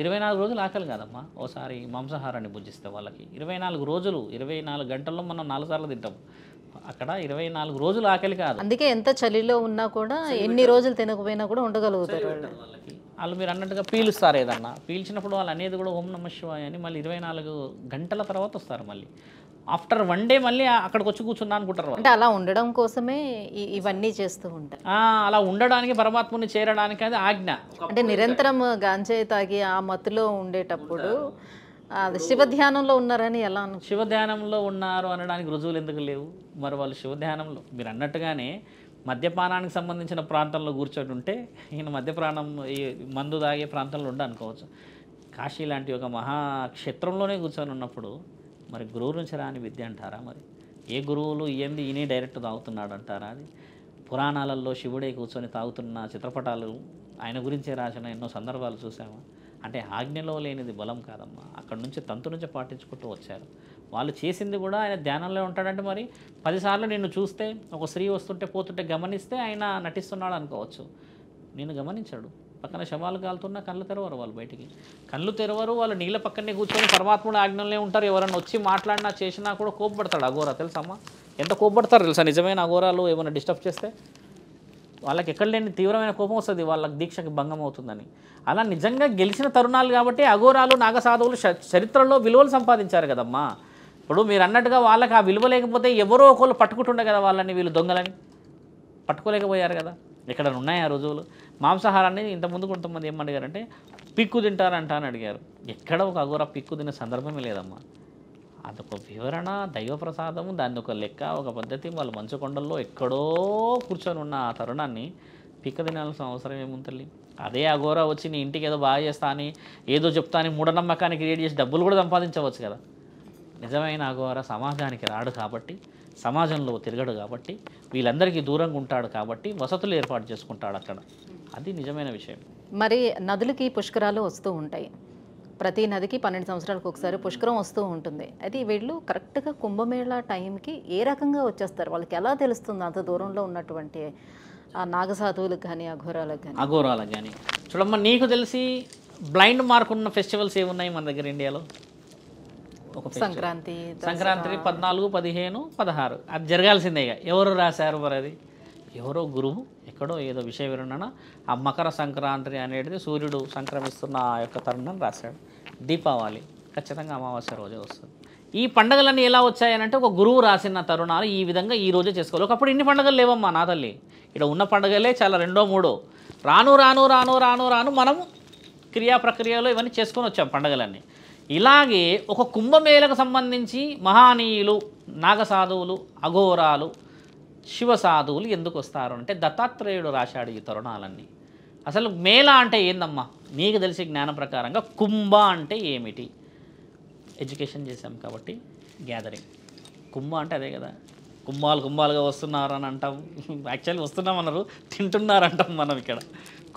24 రోజులు ఆకలి కాదమ్మా. ఓసారి మాంసాహారాన్ని భుజిస్తే వాళ్ళకి 24 రోజులు, 24 గంటల్లో మనం 4 సార్లు తింటాం. అక్కడ 24 రోజులు ఆకలి కాదు. అందుకే ఎంత చలిలో ఉన్నా కూడా, ఎన్ని రోజులు తినకపోయినా కూడా ఉండగలుగుతారు వాళ్ళకి. వాళ్ళు మీరు అన్నట్టుగా పీలుస్తారు, ఏదన్నా పీల్చినప్పుడు వాళ్ళు అనేది కూడా ఓం నమ శివాయ అని మళ్ళీ 24 గంటల తర్వాత వస్తారు. మళ్ళీ ఆఫ్టర్ 1 డే మళ్ళీ అక్కడికి వచ్చి కూర్చున్నా అనుకుంటారు. అంటే అలా ఉండడం కోసమే ఇవన్నీ చేస్తూ ఉంటారు. అలా ఉండడానికి, పరమాత్ముని చేరడానికి అది ఆజ్ఞ. అంటే నిరంతరం గాంజాయి తాగి ఆ మత్తులో ఉండేటప్పుడు శివధ్యానంలో ఉన్నారని ఎలా? శివధ్యానంలో ఉన్నారు అనడానికి రుజువులు ఎందుకు లేవు? మరి వాళ్ళు శివధ్యానంలో మీరు అన్నట్టుగానే మద్యపానానికి సంబంధించిన ప్రాంతంలో కూర్చొని ఉంటే ఈయన మద్యపానం ఈ మందు తాగే ప్రాంతంలో ఉండనుకోవచ్చు. కాశీ లాంటి ఒక మహాక్షేత్రంలోనే కూర్చొని ఉన్నప్పుడు మరి గురువు నుంచి రాని విద్య అంటారా? మరి ఏ గురువులు ఏంది ఈయనే డైరెక్ట్ తాగుతున్నాడు అంటారా? అది పురాణాలలో శివుడే కూర్చొని తాగుతున్న చిత్రపటాలు ఆయన గురించే రాసిన ఎన్నో సందర్భాలు చూసాము. అంటే ఆజ్ఞలో లేనిది బలం కాదమ్మా, అక్కడ నుంచి తంతు నుంచి పాటించుకుంటూ వచ్చారు. వాళ్ళు చేసింది కూడా ఆయన ధ్యానంలో ఉంటాడంటే మరి 10 సార్లు నిన్ను చూస్తే ఒక స్త్రీ వస్తుంటే పోతుంటే గమనిస్తే ఆయన నటిస్తున్నాడు అనుకోవచ్చు. నేను గమనించాడు, పక్కన శవాలు కాలుతున్నా కళ్ళు తెరవరు వాళ్ళు, బయటికి కళ్ళు తెరవరు. వాళ్ళు నీళ్ళ పక్కనే కూర్చొని పరమాత్ముడు ఆజ్ఞలే ఉంటారు. ఎవరన్నా వచ్చి మాట్లాడినా చేసినా కూడా కోప్పడతాడు అఘోరా, తెలుసమ్మా ఎంత కోప్పడతారు తెలుసా? నిజమైన అఘోరాలు ఏమైనా డిస్టర్బ్ చేస్తే వాళ్ళకి ఎక్కడ లేని తీవ్రమైన కోపం వస్తుంది, వాళ్ళకి దీక్షకి భంగం అవుతుందని. అలా నిజంగా గెలిచిన తరుణాలు కాబట్టి అఘోరాలు నాగసాధువులు చరిత్రలో విలువలు సంపాదించారు కదమ్మా. ఇప్పుడు మీరు అన్నట్టుగా వాళ్ళకి ఆ విలువ లేకపోతే ఎవరో ఒకళ్ళు పట్టుకుంటుండే కదా వాళ్ళని, వీళ్ళు దొంగలని పట్టుకోలేకపోయారు కదా. ఎక్కడ ఉన్నాయి ఆ రుజువులు? మాంసాహారాన్ని ఇంతకుముందు కొంతమంది ఏమడిగారంటే పిక్కు తింటారంట అని అడిగారు. ఎక్కడ ఒక అఘోర పిక్కు తినే సందర్భమే లేదమ్మా. అదొక వివరణ, దైవప్రసాదము, దాన్ని ఒక లెక్క, ఒక పద్ధతి. వాళ్ళు మంచుకొండల్లో ఎక్కడో కూర్చొని ఉన్న ఆ తరుణాన్ని పిక్క తినాల్సిన అవసరం ఏముంది తల్లి? అదే అఘోర వచ్చి నీ ఇంటికి ఏదో బాగా చేస్తా అని ఏదో చెప్తా అని మూఢనమ్మకాన్ని క్రియేట్ చేసి డబ్బులు కూడా సంపాదించవచ్చు కదా. నిజమైన అఘోర సమాజానికి రాడు కాబట్టి, సమాజంలో తిరగడు కాబట్టి, వీళ్ళందరికీ దూరంగా ఉంటాడు కాబట్టి వసతులు ఏర్పాటు చేసుకుంటాడు అక్కడ. అది నిజమైన విషయం. మరి నదులకి పుష్కరాలు వస్తూ ఉంటాయి, ప్రతి నదికి 12 సంవత్సరాలకు ఒకసారి పుష్కరం వస్తూ ఉంటుంది. అయితే వీళ్ళు కరెక్ట్గా కుంభమేళా టైంకి ఏ రకంగా వచ్చేస్తారు? వాళ్ళకి ఎలా తెలుస్తుంది అంత దూరంలో ఉన్నటువంటి ఆ నాగసాధువులకు కానీ అఘోరాలకు కానీ? చూడమ్మా, నీకు తెలిసి బ్లైండ్ మార్క్ ఉన్న ఫెస్టివల్స్ ఏమున్నాయి మన దగ్గర ఇండియాలో? సంక్రాంతి 14, 15, 16 అది జరగాల్సిందే. ఎవరు రాశారు మరి? అది ఎవరో గురువు ఎక్కడో ఏదో విషయ వివరణ ఆ మకర సంక్రాంతి అనేది సూర్యుడు సంక్రమిస్తున్న ఆ యొక్క తరుణం రాశాడు. దీపావళి ఖచ్చితంగా అమావాస్య రోజే వస్తుంది. ఈ పండుగలన్నీ ఎలా వచ్చాయనంటే ఒక గురువు రాసిన తరుణాలు ఈ విధంగా ఈ రోజే చేసుకోవాలి. ఒకప్పుడు ఇన్ని పండుగలు లేవమ్మా నా తల్లి, ఇక్కడ ఉన్న పండుగలే చాలా 2, 3. రాను రాను రాను రాను రాను మనము క్రియా ప్రక్రియలో ఇవన్నీ చేసుకొని వచ్చాం పండుగలన్నీ. ఇలాగే ఒక కుంభమేళకు సంబంధించి మహానీయులు, నాగసాధువులు, అఘోరాలు, శివసాధువులు ఎందుకు వస్తారు అంటే దత్తాత్రేయుడు రాశాడు ఈ తరుణాలన్నీ. అసలు మేళ అంటే ఏందమ్మా నీకు తెలిసి జ్ఞానం ప్రకారంగా? కుంభ అంటే ఏమిటి? ఎడ్యుకేషన్ చేశాం కాబట్టి గ్యాదరింగ్. కుంభ అంటే అదే కదా, కుంభాలుగా వస్తున్నారు అని అంటాం. యాక్చువల్లీ వస్తున్నామన్నారు, తింటున్నారు అంటాం మనం ఇక్కడ.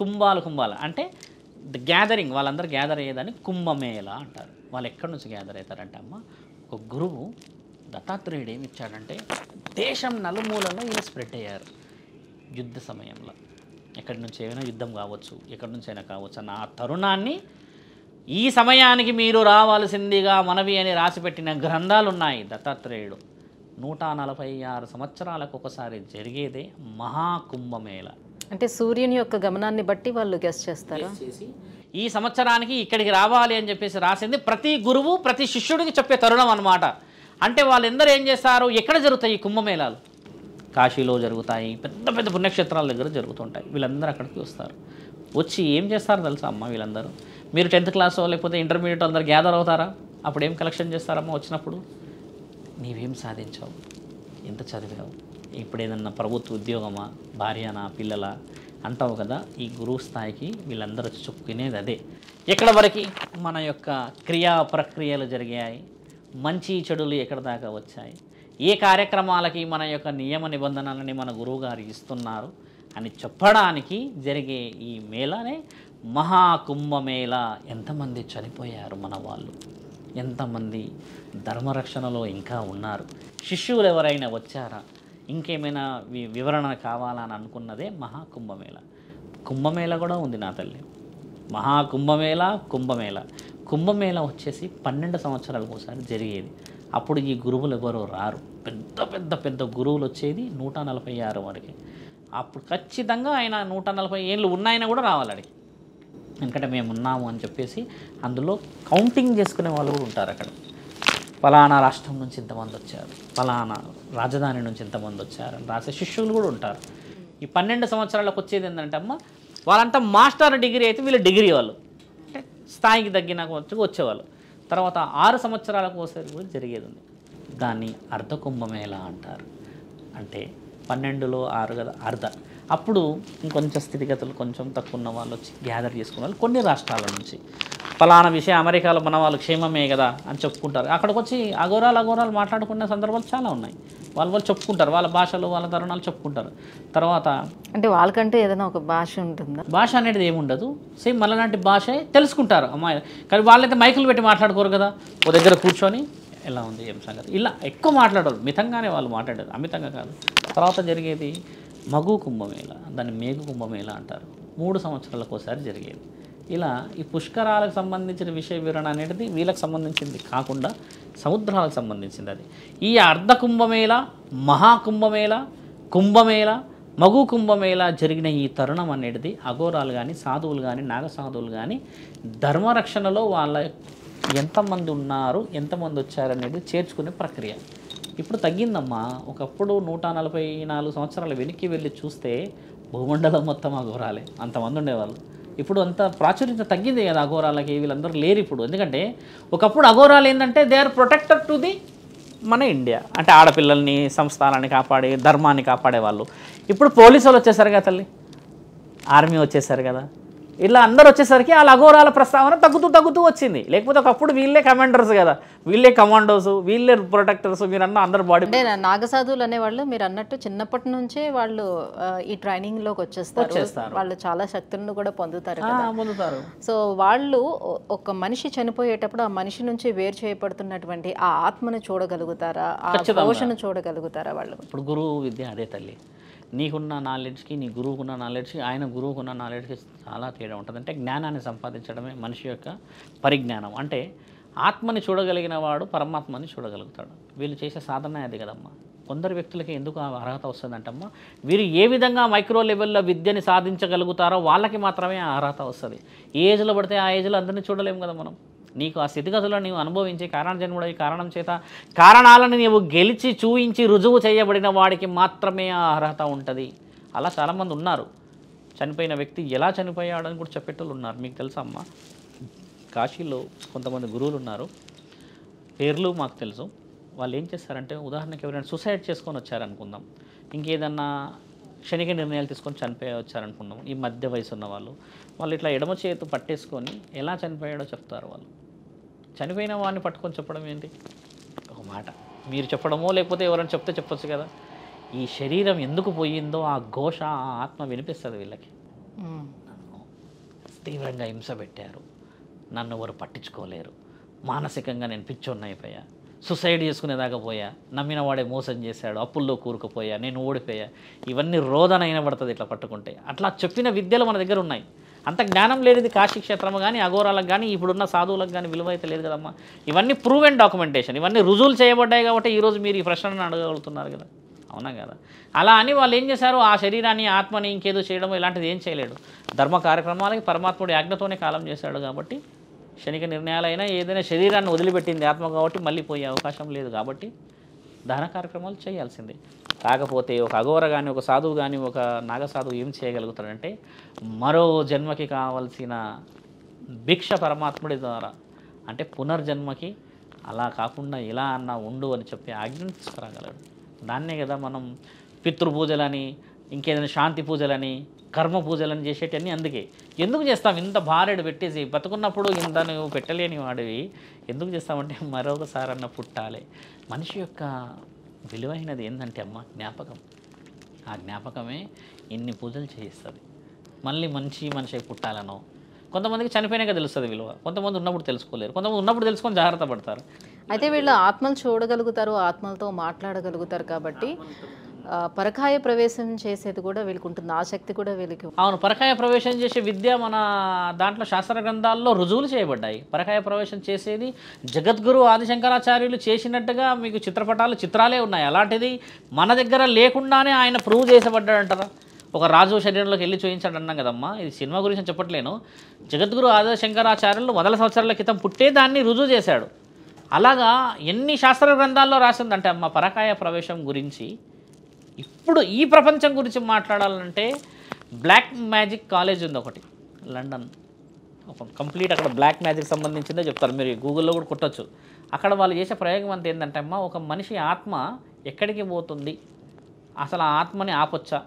కుంభాలు అంటే గ్యాదరింగ్, వాళ్ళందరూ గ్యాదర్ అయ్యేదాన్ని కుంభమేళ అంటారు. వాళ్ళు ఎక్కడి నుంచి గ్యాదర్ అవుతారంటే అమ్మ, ఒక గురువు దత్తాత్రేయుడు ఏమి ఇచ్చాడంటే దేశం నలుమూలలో ఇలా స్ప్రెడ్ అయ్యారు యుద్ధ సమయంలో. ఎక్కడి నుంచి ఏమైనా యుద్ధం కావచ్చు, ఎక్కడి నుంచి అయినా కావచ్చు అన్న ఆ తరుణాన్ని ఈ సమయానికి మీరు రావాల్సిందిగా మనవి అని రాసిపెట్టిన గ్రంథాలు ఉన్నాయి. దత్తాత్రేయుడు 146 సంవత్సరాలకు ఒకసారి జరిగేదే మహాకుంభమేళ. అంటే సూర్యుని యొక్క గమనాన్ని బట్టి వాళ్ళు గెస్ చేస్తారు. ఈ సంవత్సరానికి ఇక్కడికి రావాలి అని చెప్పేసి రాసింది ప్రతి గురువు ప్రతి శిష్యుడికి చెప్పే తరుణం అన్నమాట. అంటే వాళ్ళందరూ ఏం చేస్తారు? ఎక్కడ జరుగుతాయి ఈ కుంభమేళాలు? కాశీలో జరుగుతాయి, పెద్ద పెద్ద పుణ్యక్షేత్రాల దగ్గర జరుగుతుంటాయి. వీళ్ళందరూ అక్కడికి వస్తారు. వచ్చి ఏం చేస్తారు తెలుసా అమ్మ? వీళ్ళందరూ మీరు 10th క్లాస్ లేకపోతే ఇంటర్మీడియట్ అందరు గ్యాదర్ అవుతారా? అప్పుడు ఏం కలెక్షన్ చేస్తారమ్మా? వచ్చినప్పుడు నీవేం సాధించావు, ఎంత చదివావు, ఇప్పుడు ఏదన్నా ప్రభుత్వ ఉద్యోగమా, భార్యనా, పిల్లలా అంటావు కదా. ఈ గురువు స్థాయికి వీళ్ళందరూ చెప్పుకునేది అదే. ఎక్కడ వరకు మన యొక్క క్రియా ప్రక్రియలు జరిగాయి, మంచి చెడులు ఎక్కడ దాకా వచ్చాయి, ఏ కార్యక్రమాలకి మన యొక్క నియమ నిబంధనలని మన గురువుగారు ఇస్తున్నారు అని చెప్పడానికి జరిగే ఈ మేళానే మహాకుంభమేళ. ఎంతమంది చనిపోయారు మన వాళ్ళు, ఎంతమంది ధర్మరక్షణలో ఇంకా ఉన్నారు, శిష్యులు ఎవరైనా వచ్చారా, ఇంకేమైనా వివరణ కావాలని అనుకున్నదే మహాకుంభమేళ. కుంభమేళ కూడా ఉంది నా తల్లి. మహాకుంభమేళ, కుంభమేళ వచ్చేసి 12 సంవత్సరాలకు ఒకసారి జరిగేది. అప్పుడు ఈ గురువులు ఎవరో రారు, పెద్ద గురువులు వచ్చేది 146 వరకు. అప్పుడు ఖచ్చితంగా ఆయన 140 ఏళ్ళు ఉన్నాయన కూడా రావాలి అడిగి, ఎందుకంటే మేము ఉన్నాము అని చెప్పేసి అందులో కౌంటింగ్ చేసుకునే వాళ్ళు కూడా ఉంటారు. అక్కడ ఫలానా రాష్ట్రం నుంచి ఇంతమంది వచ్చారు, ఫలానా రాజధాని నుంచి ఇంతమంది వచ్చారు అని రాసే శిష్యులు కూడా ఉంటారు. ఈ 12 సంవత్సరాలకు వచ్చేది ఏంటంటే అమ్మ, వాళ్ళంతా మాస్టర్ డిగ్రీ అయితే వీళ్ళు డిగ్రీ వాళ్ళు, అంటే స్థాయికి తగ్గిన వచ్చేవాళ్ళు. తర్వాత 6 సంవత్సరాలకు ఒకసారి కూడా జరిగేది ఉంది. దాన్ని అర్ధకుంభమేళ అంటారు. అంటే 12లో 6 కదా అర్ధ. అప్పుడు ఇంకొంచెం స్థితిగతులు కొంచెం తక్కువ ఉన్న వాళ్ళు వచ్చి గ్యాదర్ చేసుకున్న వాళ్ళు కొన్ని రాష్ట్రాల నుంచి ఫలానా విషయం అమెరికాలో మన వాళ్ళు క్షేమమే కదా అని చెప్పుకుంటారు. అక్కడికి వచ్చి అఘోరాలు మాట్లాడుకునే సందర్భాలు చాలా ఉన్నాయి. వాళ్ళు చెప్పుకుంటారు, వాళ్ళ భాషలు వాళ్ళ తరుణాలు చెప్పుకుంటారు. తర్వాత అంటే వాళ్ళకంటూ ఏదైనా ఒక భాష ఉంటుందా? భాష అనేది ఏముండదు, సేమ్ మనలాంటి భాషే తెలుసుకుంటారు అమ్మాయిలు. కానీ వాళ్ళైతే మైకులు పెట్టి మాట్లాడుకోరు కదా, ఓ దగ్గర కూర్చొని ఎలా ఉంది ఏం సంగతి ఇలా ఎక్కువ మాట్లాడరు, మితంగానే వాళ్ళు మాట్లాడారు, అమితంగా కాదు. తర్వాత జరిగేది మగు కుంభమేళ, దాన్ని మేఘు కుంభమేళ అంటారు. 3 సంవత్సరాలకు ఒకసారి జరిగేది. ఇలా ఈ పుష్కరాలకు సంబంధించిన విషయ వివరణ అనేది వీళ్ళకి సంబంధించింది కాకుండా సముద్రాలకు సంబంధించింది. అది ఈ అర్ధ కుంభమేళ, మహాకుంభమేళ, కుంభమేళ, మగు కుంభమేళ జరిగిన ఈ తరుణం అనేది అఘోరాలు కానీ సాధువులు కానీ నాగసాధువులు కానీ ధర్మరక్షణలో వాళ్ళ ఎంతమంది ఉన్నారు ఎంతమంది వచ్చారనేది చేర్చుకునే ప్రక్రియ. ఇప్పుడు తగ్గిందమ్మా. ఒకప్పుడు 144 సంవత్సరాలు వెనక్కి వెళ్ళి చూస్తే భూమండలం మొత్తం అఘోరాలే, అంతమంది ఉండేవాళ్ళు. ఇప్పుడు అంత ప్రాచుర్యం తగ్గింది కదా అఘోరాలకి, వీళ్ళందరూ లేరు ఇప్పుడు. ఎందుకంటే ఒకప్పుడు అఘోరాలు ఏంటంటే they are protected to the మన ఇండియా, అంటే ఆడపిల్లల్ని సంస్థానాన్ని కాపాడే ధర్మాన్ని కాపాడేవాళ్ళు. ఇప్పుడు పోలీసు వాళ్ళు వచ్చేసారు కదా తల్లి, ఆర్మీ వచ్చేసారు కదా, ఇలా అందరు వచ్చేసరికి వాళ్ళ అఘోరాల ప్రస్తావన తగ్గుతూ వచ్చింది. లేకపోతే ఒకప్పుడు వీళ్ళే కమాండర్స్ కదా, వీళ్ళే కమాండోస్, వీళ్ళే ప్రొటెక్టర్స్. మీరు అన్న అందరు బాడీ అంటే నాగసాధువులు అనేవాళ్ళు మీరు అన్నట్టు చిన్నప్పటి నుంచే వాళ్ళు ఈ ట్రైనింగ్ లోకి వచ్చేస్తారు. వాళ్ళు చాలా శక్తులను కూడా పొందుతారు. సో వాళ్ళు ఒక మనిషి చనిపోయేటప్పుడు ఆ మనిషి నుంచి వేరు చేయబడుతున్నటువంటి ఆ ఆత్మను చూడగలుగుతారా, ఆ దోషను చూడగలుగుతారా వాళ్ళు? ఇప్పుడు గురువు విద్య అదే తల్లి. నీకున్న నాలెడ్జ్కి నీ గురువుకున్న నాలెడ్జ్కి ఆయన గురువుకున్న నాలెడ్జ్కి చాలా తేడా ఉంటుంది. అంటే జ్ఞానాన్ని సంపాదించడమే మనిషి యొక్క పరిజ్ఞానం. అంటే ఆత్మని చూడగలిగిన వాడు పరమాత్మని చూడగలుగుతాడు. వీళ్ళు చేసే సాధన అది కదమ్మా. కొందరు వ్యక్తులకి ఎందుకు ఆ అర్హత వస్తుందంటమ్మా, వీరు ఏ విధంగా మైక్రో లెవెల్లో విద్యని సాధించగలుగుతారో వాళ్ళకి మాత్రమే ఆ అర్హత వస్తుంది. ఏ ఏజ్లో పడితే ఆ ఏజ్లో అందరినీ చూడలేము కదా మనం. నీకు ఆ స్థితిగతులను నీవు అనుభవించి కారణజన్ముడై కారణం చేత కారణాలను నీవు గెలిచి చూయించి రుజువు చేయబడిన వాడికి మాత్రమే ఆ అర్హత ఉంటుంది. అలా చాలామంది ఉన్నారు. చనిపోయిన వ్యక్తి ఎలా చనిపోయాడని కూడా చెప్పేటోళ్ళు ఉన్నారు. మీకు తెలుసా అమ్మ, కాశీలో కొంతమంది గురువులు ఉన్నారు, పేర్లు మాకు తెలుసు. వాళ్ళు ఏం చేస్తారంటే, ఉదాహరణకి ఎవరైనా సూసైడ్ చేసుకొని వచ్చారనుకుందాం, ఇంకేదన్నా క్షణిక నిర్ణయాలు తీసుకొని చనిపోయి వచ్చారనుకుందాం, ఈ మధ్య వయసు ఉన్న వాళ్ళు ఇట్లా ఎడమ చేతు పట్టేసుకొని ఎలా చనిపోయాడో చెప్తారు. వాళ్ళు చనిపోయిన వాడిని పట్టుకొని చెప్పడం ఏంటి, ఒక మాట మీరు చెప్పడమో లేకపోతే ఎవరైనా చెప్తే చెప్పొచ్చు కదా. ఈ శరీరం ఎందుకు పోయిందో ఆ ఘోష, ఆ ఆత్మ వినిపిస్తుంది వీళ్ళకి. నన్ను తీవ్రంగా హింస పెట్టారు, నన్ను ఎవరు పట్టించుకోలేరు, మానసికంగా నేను పిచ్చోన్నైపోయా, సూసైడ్ చేసుకునేదాకా పోయా, నమ్మిన వాడే మోసం చేశాడు, అప్పుల్లో కూరుకుపోయా, నేను ఓడిపోయా, ఇవన్నీ రోదన అయిన పడుతుంది ఇట్లా పట్టుకుంటే. అట్లా చెప్పిన విద్యలు మన దగ్గర ఉన్నాయి. అంత జ్ఞానం లేనిది కాశీ క్షేత్రము కానీ అఘోరాలకు కానీ ఇప్పుడున్న సాధువులకు కానీ విలువ అయితే లేదు కదమ్మా. ఇవన్నీ ప్రూవ్ అండ్ డాక్యుమెంటేషన్, ఇవన్నీ రుజువులు చేయబడ్డాయి కాబట్టి ఈరోజు మీరు ఈ ప్రశ్నను అడగలుగుతున్నారు కదా, అవునా కదా. అలా అని వాళ్ళు ఏం చేశారు, ఆ శరీరాన్ని ఆత్మని ఇంకేదో చేయడం ఇలాంటిది ఏం చేయలేడు. ధర్మ కార్యక్రమాలకి పరమాత్ముడి ఆజ్ఞతోనే కాలం చేశాడు కాబట్టి క్షణిక నిర్ణయాలైనా ఏదైనా శరీరాన్ని వదిలిపెట్టింది ఆత్మ కాబట్టి మళ్ళీ పోయే అవకాశం లేదు. కాబట్టి దహన కార్యక్రమాలు చేయాల్సిందే. కాకపోతే ఒక అఘోర కానీ ఒక సాధువు కానీ ఒక నాగసాధువు ఏం చేయగలుగుతాడంటే, మరో జన్మకి కావలసిన భిక్ష పరమాత్ముడి ద్వారా, అంటే పునర్జన్మకి అలా కాకుండా ఇలా అన్నా ఉండు అని చెప్పి ఆజ్ఞను తీసుకురాగలడు. దాన్నే కదా మనం పితృపూజలని, ఇంకేదైనా శాంతి పూజలని, కర్మ పూజలని చేసేటన్నీ. అందుకే ఎందుకు చేస్తాం ఇంత భార్యడు పెట్టేసి, బతుకున్నప్పుడు ఇంత నువ్వు పెట్టలేని వాడివి ఎందుకు చేస్తామంటే మరొకసారి అన్న పుట్టాలి. మనిషి యొక్క విలువైనది ఏంటంటే అమ్మ జ్ఞాపకం. ఆ జ్ఞాపకమే ఇన్ని పూజలు చేయిస్తుంది. మళ్ళీ మనిషి పుట్టాలనో, కొంతమందికి చనిపోయినాక తెలుస్తుంది విలువ, కొంతమంది ఉన్నప్పుడు తెలుసుకోలేరు, కొంతమంది ఉన్నప్పుడు తెలుసుకొని జాగ్రత్త పడతారు. అయితే వీళ్ళు ఆత్మలు చూడగలుగుతారు, ఆత్మలతో మాట్లాడగలుగుతారు కాబట్టి పరకాయ ప్రవేశం చేసేది కూడా వీళ్ళకి ఉంటుంది, ఆ శక్తి కూడా వీళ్ళకి. అవును, పరకాయ ప్రవేశం చేసే విద్య మన దాంట్లో శాస్త్ర గ్రంథాల్లో రుజువులు చేయబడ్డాయి. పరకాయ ప్రవేశం చేసేది జగద్గురు ఆదిశంకరాచార్యులు చేసినట్టుగా మీకు చిత్రాలే ఉన్నాయి. అలాంటిది మన దగ్గర లేకుండానే ఆయన ప్రూవ్ చేసబడ్డాడంటారా. ఒక రాజు శరీరంలోకి వెళ్ళి చూపించాడు అన్నాం కదమ్మా, ఇది సినిమా గురించి చెప్పట్లేను. జగద్గురు ఆదిశంకరాచార్యులు 100 సంవత్సరాల క్రితం పుట్టే దాన్ని రుజువు చేశాడు. అలాగా ఎన్ని శాస్త్ర గ్రంథాల్లో రాసిందంటే అమ్మ పరకాయ ప్రవేశం గురించి. ఇప్పుడు ఈ ప్రపంచం గురించి మాట్లాడాలంటే బ్లాక్ మ్యాజిక్ కాలేజ్ ఉంది ఒకటి లండన్, ఒక కంప్లీట్ అక్కడ బ్లాక్ మ్యాజిక్ సంబంధించిందే చెప్తారు, మీరు గూగుల్లో కూడా కొట్టచ్చు. అక్కడ వాళ్ళు చేసే ప్రయోగం అంతా ఏంటంటే అమ్మ, ఒక మనిషి ఆత్మ ఎక్కడికి పోతుంది, అసలు ఆ ఆత్మని ఆపొచ్చా,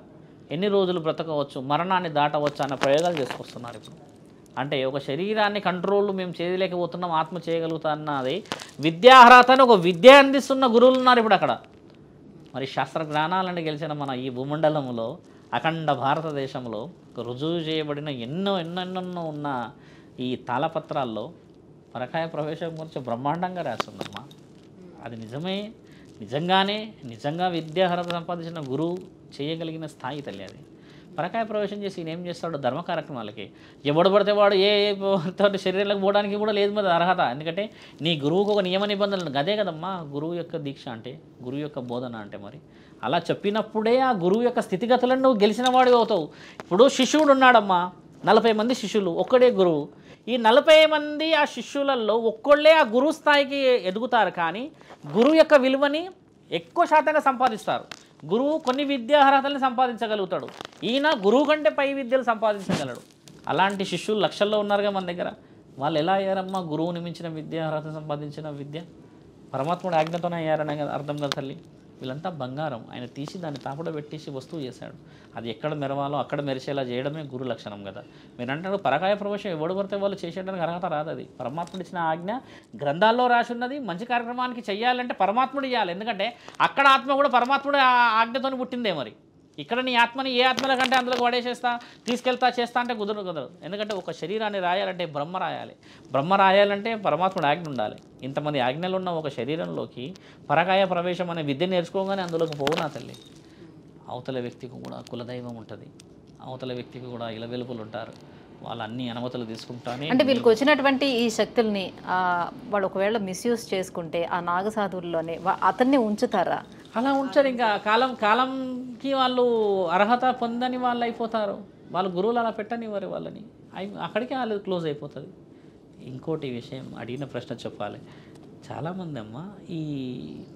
ఎన్ని రోజులు బ్రతకవచ్చు, మరణాన్ని దాటవచ్చా అన్న ప్రయోగాలు చేసుకొస్తున్నారు ఇప్పుడు. అంటే ఒక శరీరాన్ని కంట్రోల్ మేము చేయలేకపోతున్నాం, ఆత్మ చేయగలుగుతా అన్నది విద్యార్హతను ఒక విద్య అందిస్తున్న గురువులు ఉన్నారు ఇప్పుడు అక్కడ. మరి శాస్త్ర జ్ఞానాలను గెలిచిన మన ఈ భూమండలంలో, అఖండ భారతదేశంలో రుజువు చేయబడిన ఎన్నెన్నో ఉన్న ఈ తాళపత్రాల్లో పరకాయ ప్రవేశం గురించి బ్రహ్మాండంగా రాస్తుందమ్మా. అది నిజంగా విద్యార్హత సంపాదించిన గురువు చేయగలిగిన స్థాయి తల్లి అది. పరకాయ ప్రవేశం చేసి ఈయన ఏం చేస్తాడు, ధర్మ కార్యక్రమాలకి ఎవడు పడితే వాడు ఏ శరీరాలకు పోవడానికి కూడా లేదు మరి అర్హత. ఎందుకంటే నీ గురువుకు ఒక నియమ నిబంధనలు, అదే కదమ్మా గురువు యొక్క దీక్ష అంటే, గురువు యొక్క బోధన అంటే. మరి అలా చెప్పినప్పుడే ఆ గురువు యొక్క స్థితిగతులను నువ్వు గెలిచిన వాడివి అవుతావు. ఇప్పుడు శిష్యుడు ఉన్నాడమ్మా, 40 మంది శిష్యులు, ఒక్కడే గురువు. ఈ 40 మంది ఆ శిష్యులలో ఒక్కళ్ళే ఆ గురువు స్థాయికి ఎదుగుతారు, కానీ గురువు యొక్క విలువని ఎక్కువ శాతంగా సంపాదిస్తారు. గురువు కొన్ని విద్యార్హతల్ని సంపాదించగలుగుతాడు, ఈయన గురువు కంటే పై విద్యలు సంపాదించగలడు. అలాంటి శిష్యులు లక్షల్లో ఉన్నారుగా మన దగ్గర. వాళ్ళు ఎలా అయ్యారమ్మా గురువుని మించిన విద్యార్హత సంపాదించిన విద్య? పరమాత్ముడు ఆజ్ఞతోనే అయ్యారనే కదా అర్థం కదా తల్లి. వీళ్ళంతా బంగారం ఆయన తీసి దాన్ని తాపడో పెట్టేసి వస్తువు చేశాడు. అది ఎక్కడ మెరవాలో అక్కడ మెరిసేలా చేయడమే గురు లక్షణం కదా. మీరు అంటారు పరకాయ ప్రవేశం ఎవడు పడితే వాళ్ళు చేసేయడానికి అర్హత రాదు. అది పరమాత్ముడు ఇచ్చిన ఆజ్ఞ, గ్రంథాల్లో రాసి ఉన్నది. మంచి కార్యక్రమానికి చెయ్యాలంటే పరమాత్ముడు ఇవ్వాలి. ఎందుకంటే అక్కడ ఆత్మ కూడా పరమాత్ముడు ఆజ్ఞతో పుట్టిందే. మరి ఇక్కడ నీ ఆత్మని ఏ ఆత్మల కంటే అందులోకి పడేసేస్తా, చేస్తా అంటే కుదరదు. ఎందుకంటే ఒక శరీరాన్ని రాయాలంటే బ్రహ్మ రాయాలంటే పరమాత్ముడు ఆజ్ఞ ఉండాలి. ఇంతమంది ఆజ్ఞలు ఉన్న ఒక శరీరంలోకి పరకాయ ప్రవేశం అనే విద్య నేర్చుకోగానే అందులోకి పోవునా తల్లి. అవతల వ్యక్తికి కూడా కులదైవం ఉంటుంది, అవతల వ్యక్తికి కూడా ఇలవెలుపులు ఉంటారు. వాళ్ళు అన్ని అనుమతులు తీసుకుంటానే. అంటే వీళ్ళకి వచ్చినటువంటి ఈ శక్తుల్ని వాళ్ళు ఒకవేళ మిస్యూజ్ చేసుకుంటే ఆ నాగసాధువుల్లోనే అతన్ని ఉంచుతారా? అలా ఉంచారు. ఇంకా కాలంకి వాళ్ళు అర్హత పొందని వాళ్ళు అయిపోతారు. వాళ్ళ గురువులు అలా పెట్టనివ్వరు వాళ్ళని, అక్కడికే వాళ్ళు క్లోజ్ అయిపోతుంది. ఇంకోటి విషయం అడిగిన ప్రశ్న చెప్పాలి. చాలామంది అమ్మ ఈ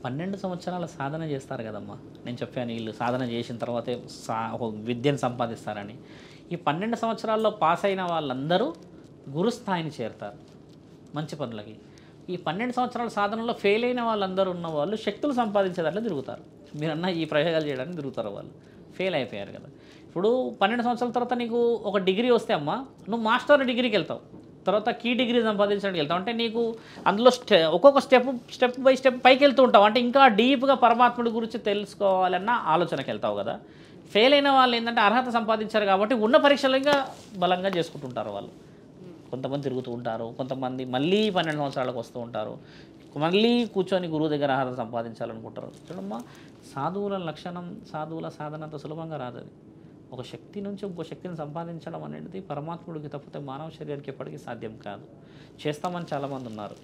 12 సంవత్సరాల సాధన చేస్తారు కదమ్మా. నేను చెప్పాను వీళ్ళు సాధన చేసిన తర్వాతే ఒక విద్యను సంపాదిస్తారని. ఈ 12 సంవత్సరాల్లో పాస్ అయిన వాళ్ళందరూ గురుస్థాయిని చేరుతారు మంచి పనులకి. ఈ 12 సంవత్సరాల సాధనలో ఫెయిల్ అయిన వాళ్ళందరూ ఉన్న వాళ్ళు శక్తులు సంపాదించేదాంట్లో తిరుగుతారు. మీరన్నా ఈ ప్రయోగాలు చేయడానికి తిరుగుతారు. వాళ్ళు ఫెయిల్ అయిపోయారు కదా. ఇప్పుడు 12 సంవత్సరాల తర్వాత నీకు ఒక డిగ్రీ వస్తే అమ్మ నువ్వు మాస్టర్ డిగ్రీకి వెళ్తావు, తర్వాత కీ డిగ్రీ సంపాదించడానికి వెళ్తావు. అంటే నీకు అందులో ఒక్కొక్క స్టెప్ బై స్టెప్ పైకి వెళ్తూ ఉంటావు. అంటే ఇంకా డీప్గా పరమాత్ముడి గురించి తెలుసుకోవాలన్న ఆలోచనకి వెళ్తావు కదా. ఫెయిల్ అయిన వాళ్ళు ఏంటంటే అర్హత సంపాదించారు కాబట్టి ఉన్న పరీక్షలు ఇంకా బలంగా చేసుకుంటుంటారు. వాళ్ళు కొంతమంది తిరుగుతూ ఉంటారు, కొంతమంది మళ్ళీ 12 సంవత్సరాలకు వస్తూ ఉంటారు, మళ్ళీ కూర్చొని గురువు దగ్గర అర్హత సంపాదించాలనుకుంటారు. చూడమ్మా, సాధువుల లక్షణం, సాధువుల సాధన అంత సులభంగా రాదు. అది ఒక శక్తి నుంచి ఇంకో శక్తిని సంపాదించడం అనేది పరమాత్ముడికి తప్పితే మానవ శరీరానికి ఎప్పటికీ సాధ్యం కాదు. చేస్తామని చాలామంది ఉన్నారు,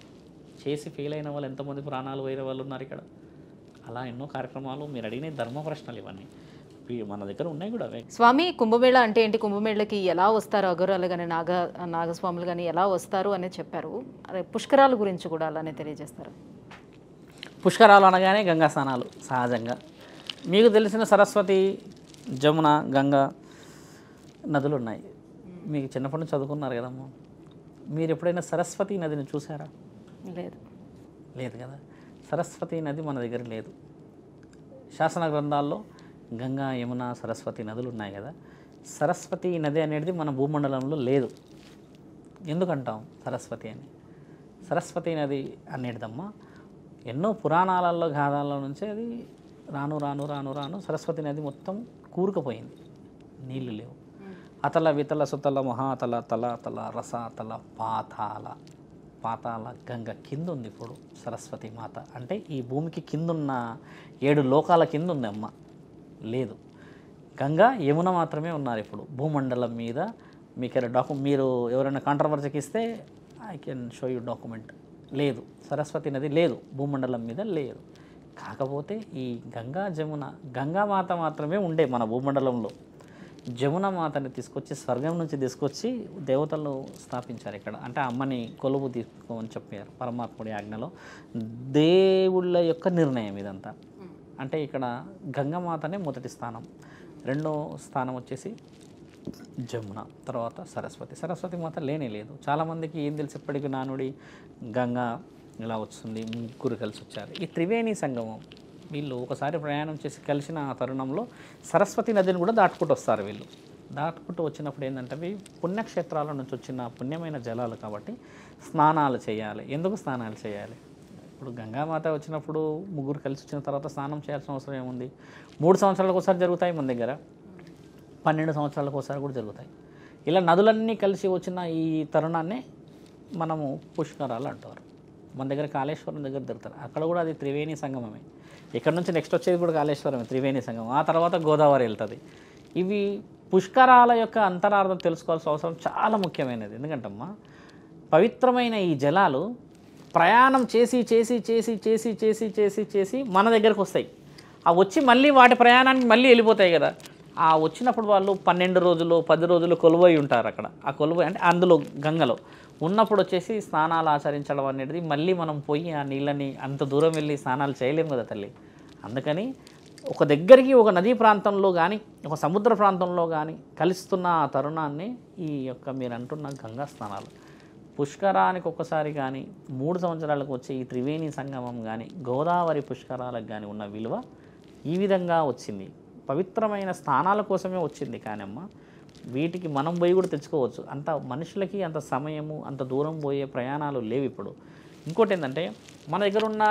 చేసి ఫెయిల్ అయిన వాళ్ళు ఎంతమంది ప్రాణాలు పోయిన వాళ్ళు ఉన్నారు ఇక్కడ. అలా ఎన్నో కార్యక్రమాలు. మీరు అడిగిన ధర్మ ప్రశ్నలు ఇవన్నీ మన దగ్గర ఉన్నాయి కూడా. స్వామి, కుంభమేళ అంటే ఏంటి, కుంభమేళకి ఎలా వస్తారు అఘోరాలు కానీ నాగస్వాములు కానీ ఎలా వస్తారు అనేది చెప్పారు. అదే పుష్కరాల గురించి కూడా అలానే తెలియజేస్తారు. పుష్కరాలు అనగానే గంగా స్నానాలు సహజంగా. మీకు తెలిసిన సరస్వతి, జమున, గంగా నదులు ఉన్నాయి. మీకు చిన్నప్పటి నుంచి చదువుకున్నారు కదమ్మా. మీరు ఎప్పుడైనా సరస్వతి నదిని చూసారా? లేదు కదా. సరస్వతి నది మన దగ్గర లేదు. శాసన గ్రంథాల్లో గంగా, యమున, సరస్వతి నదులు ఉన్నాయి కదా. సరస్వతి నది అనేది మన భూమండలంలో లేదు. ఎందుకంటాం సరస్వతి అని? సరస్వతి నది అనేటిదమ్మా ఎన్నో పురాణాలలో, గాథాల నుంచి అది రాను రాను రాను రాను సరస్వతి నది మొత్తం కూరుకుపోయింది. నీళ్లు లేవు. అతల వితల సుతల మహాతల తల తల రసాతల పాతాల గంగ కింద ఉంది ఇప్పుడు సరస్వతి మాత. అంటే ఈ భూమికి కిందున్న 7 లోకాల కింద ఉంది అమ్మ. లేదు, గంగా, యమున మాత్రమే ఉన్నారు ఇప్పుడు భూమండలం మీద. మీరు ఎవరైనా కాంట్రవర్సీకి ఇస్తే I can show you document. లేదు, సరస్వతి నది లేదు, భూమండలం మీద లేదు. కాకపోతే ఈ గంగా, జమున, గంగామాత మాత్రమే ఉండే మన భూమండలంలో. జమున మాతని తీసుకొచ్చి స్వర్గం నుంచి తీసుకొచ్చి దేవతలు స్థాపించారు ఇక్కడ. అంటే అమ్మని కొలువు తీసుకోమని చెప్పారు పరమాత్ముడి ఆజ్ఞలో. దేవుళ్ళ యొక్క నిర్ణయం ఇదంతా. అంటే ఇక్కడ గంగమాతనే మొదటి స్థానం, రెండో స్థానం వచ్చేసి జమున, తర్వాత సరస్వతి మాత లేనే లేదు. చాలామందికి ఏం తెలిసి ఎప్పటికీ నానుడి గంగా ఇలా వస్తుంది, ముగ్గురు కలిసి వచ్చారు. ఈ త్రివేణి సంగమం వీళ్ళు ఒకసారి ప్రయాణం చేసి కలిసిన ఆ తరుణంలో సరస్వతి నదిని కూడా దాటుకుంటూ వస్తారు. వీళ్ళు దాటుకుంటూ వచ్చినప్పుడు ఏంటంటే అవి పుణ్యక్షేత్రాల నుంచి వచ్చిన పుణ్యమైన జలాలు కాబట్టి స్నానాలు చేయాలి. ఎందుకు స్నానాలు చేయాలి? ఇప్పుడు గంగామాత వచ్చినప్పుడు ముగ్గురు కలిసి వచ్చిన తర్వాత స్నానం చేయాల్సిన అవసరం ఏముంది? 3 సంవత్సరాలకు ఒకసారి జరుగుతాయి మన దగ్గర, 12 సంవత్సరాలకు ఒకసారి కూడా జరుగుతాయి. ఇలా నదులన్నీ కలిసి వచ్చిన ఈ తరుణాన్ని మనము పుష్కరాలు అంటారు. మన దగ్గర కాళేశ్వరం దగ్గర జరుగుతారు. అక్కడ కూడా అది త్రివేణి సంగమమే. ఇక్కడ నుంచి నెక్స్ట్ వచ్చేది కూడా కాళేశ్వరమే, త్రివేణి సంగమం. ఆ తర్వాత గోదావరి వెళ్తుంది. ఇవి పుష్కరాల యొక్క అంతరార్థం తెలుసుకోవాల్సిన అవసరం చాలా ముఖ్యమైనది. ఎందుకంటమ్మా పవిత్రమైన ఈ జలాలు ప్రయాణం చేసి చేసి చేసి చేసి చేసి చేసి చేసి మన దగ్గరకు వస్తాయి. ఆ వచ్చి మళ్ళీ వాటి ప్రయాణానికి మళ్ళీ వెళ్ళిపోతాయి కదా. ఆ వచ్చినప్పుడు వాళ్ళు 12 రోజులు 10 రోజులు కొలువై ఉంటారు అక్కడ. ఆ కొలువై అంటే అందులో గంగలో ఉన్నప్పుడు వచ్చేసి స్నానాలు ఆచరించడం అనేది మళ్ళీ మనం పోయి ఆ నీళ్ళని అంత దూరం వెళ్ళి స్నానాలు చేయలేము కదా తల్లి. అందుకని ఒక దగ్గరికి ఒక నదీ ప్రాంతంలో కానీ ఒక సముద్ర ప్రాంతంలో కానీ కలుస్తున్న ఆ తరుణాన్ని ఈ యొక్క మీరు అంటున్న గంగా స్నానాలు, పుష్కరానికి ఒక్కసారి కానీ 3 సంవత్సరాలకు వచ్చే ఈ త్రివేణి సంగమం కానీ గోదావరి పుష్కరాలకు కానీ ఉన్న విలువ ఈ విధంగా వచ్చింది. పవిత్రమైన స్నానాల కోసమే వచ్చింది. కానీ అమ్మ వీటికి మనం పోయి కూడా తెచ్చుకోవచ్చు. అంత మనుషులకి అంత సమయము అంత దూరం పోయే ప్రయాణాలు లేవు ఇప్పుడు. ఇంకోటి ఏంటంటే మన దగ్గర ఉన్న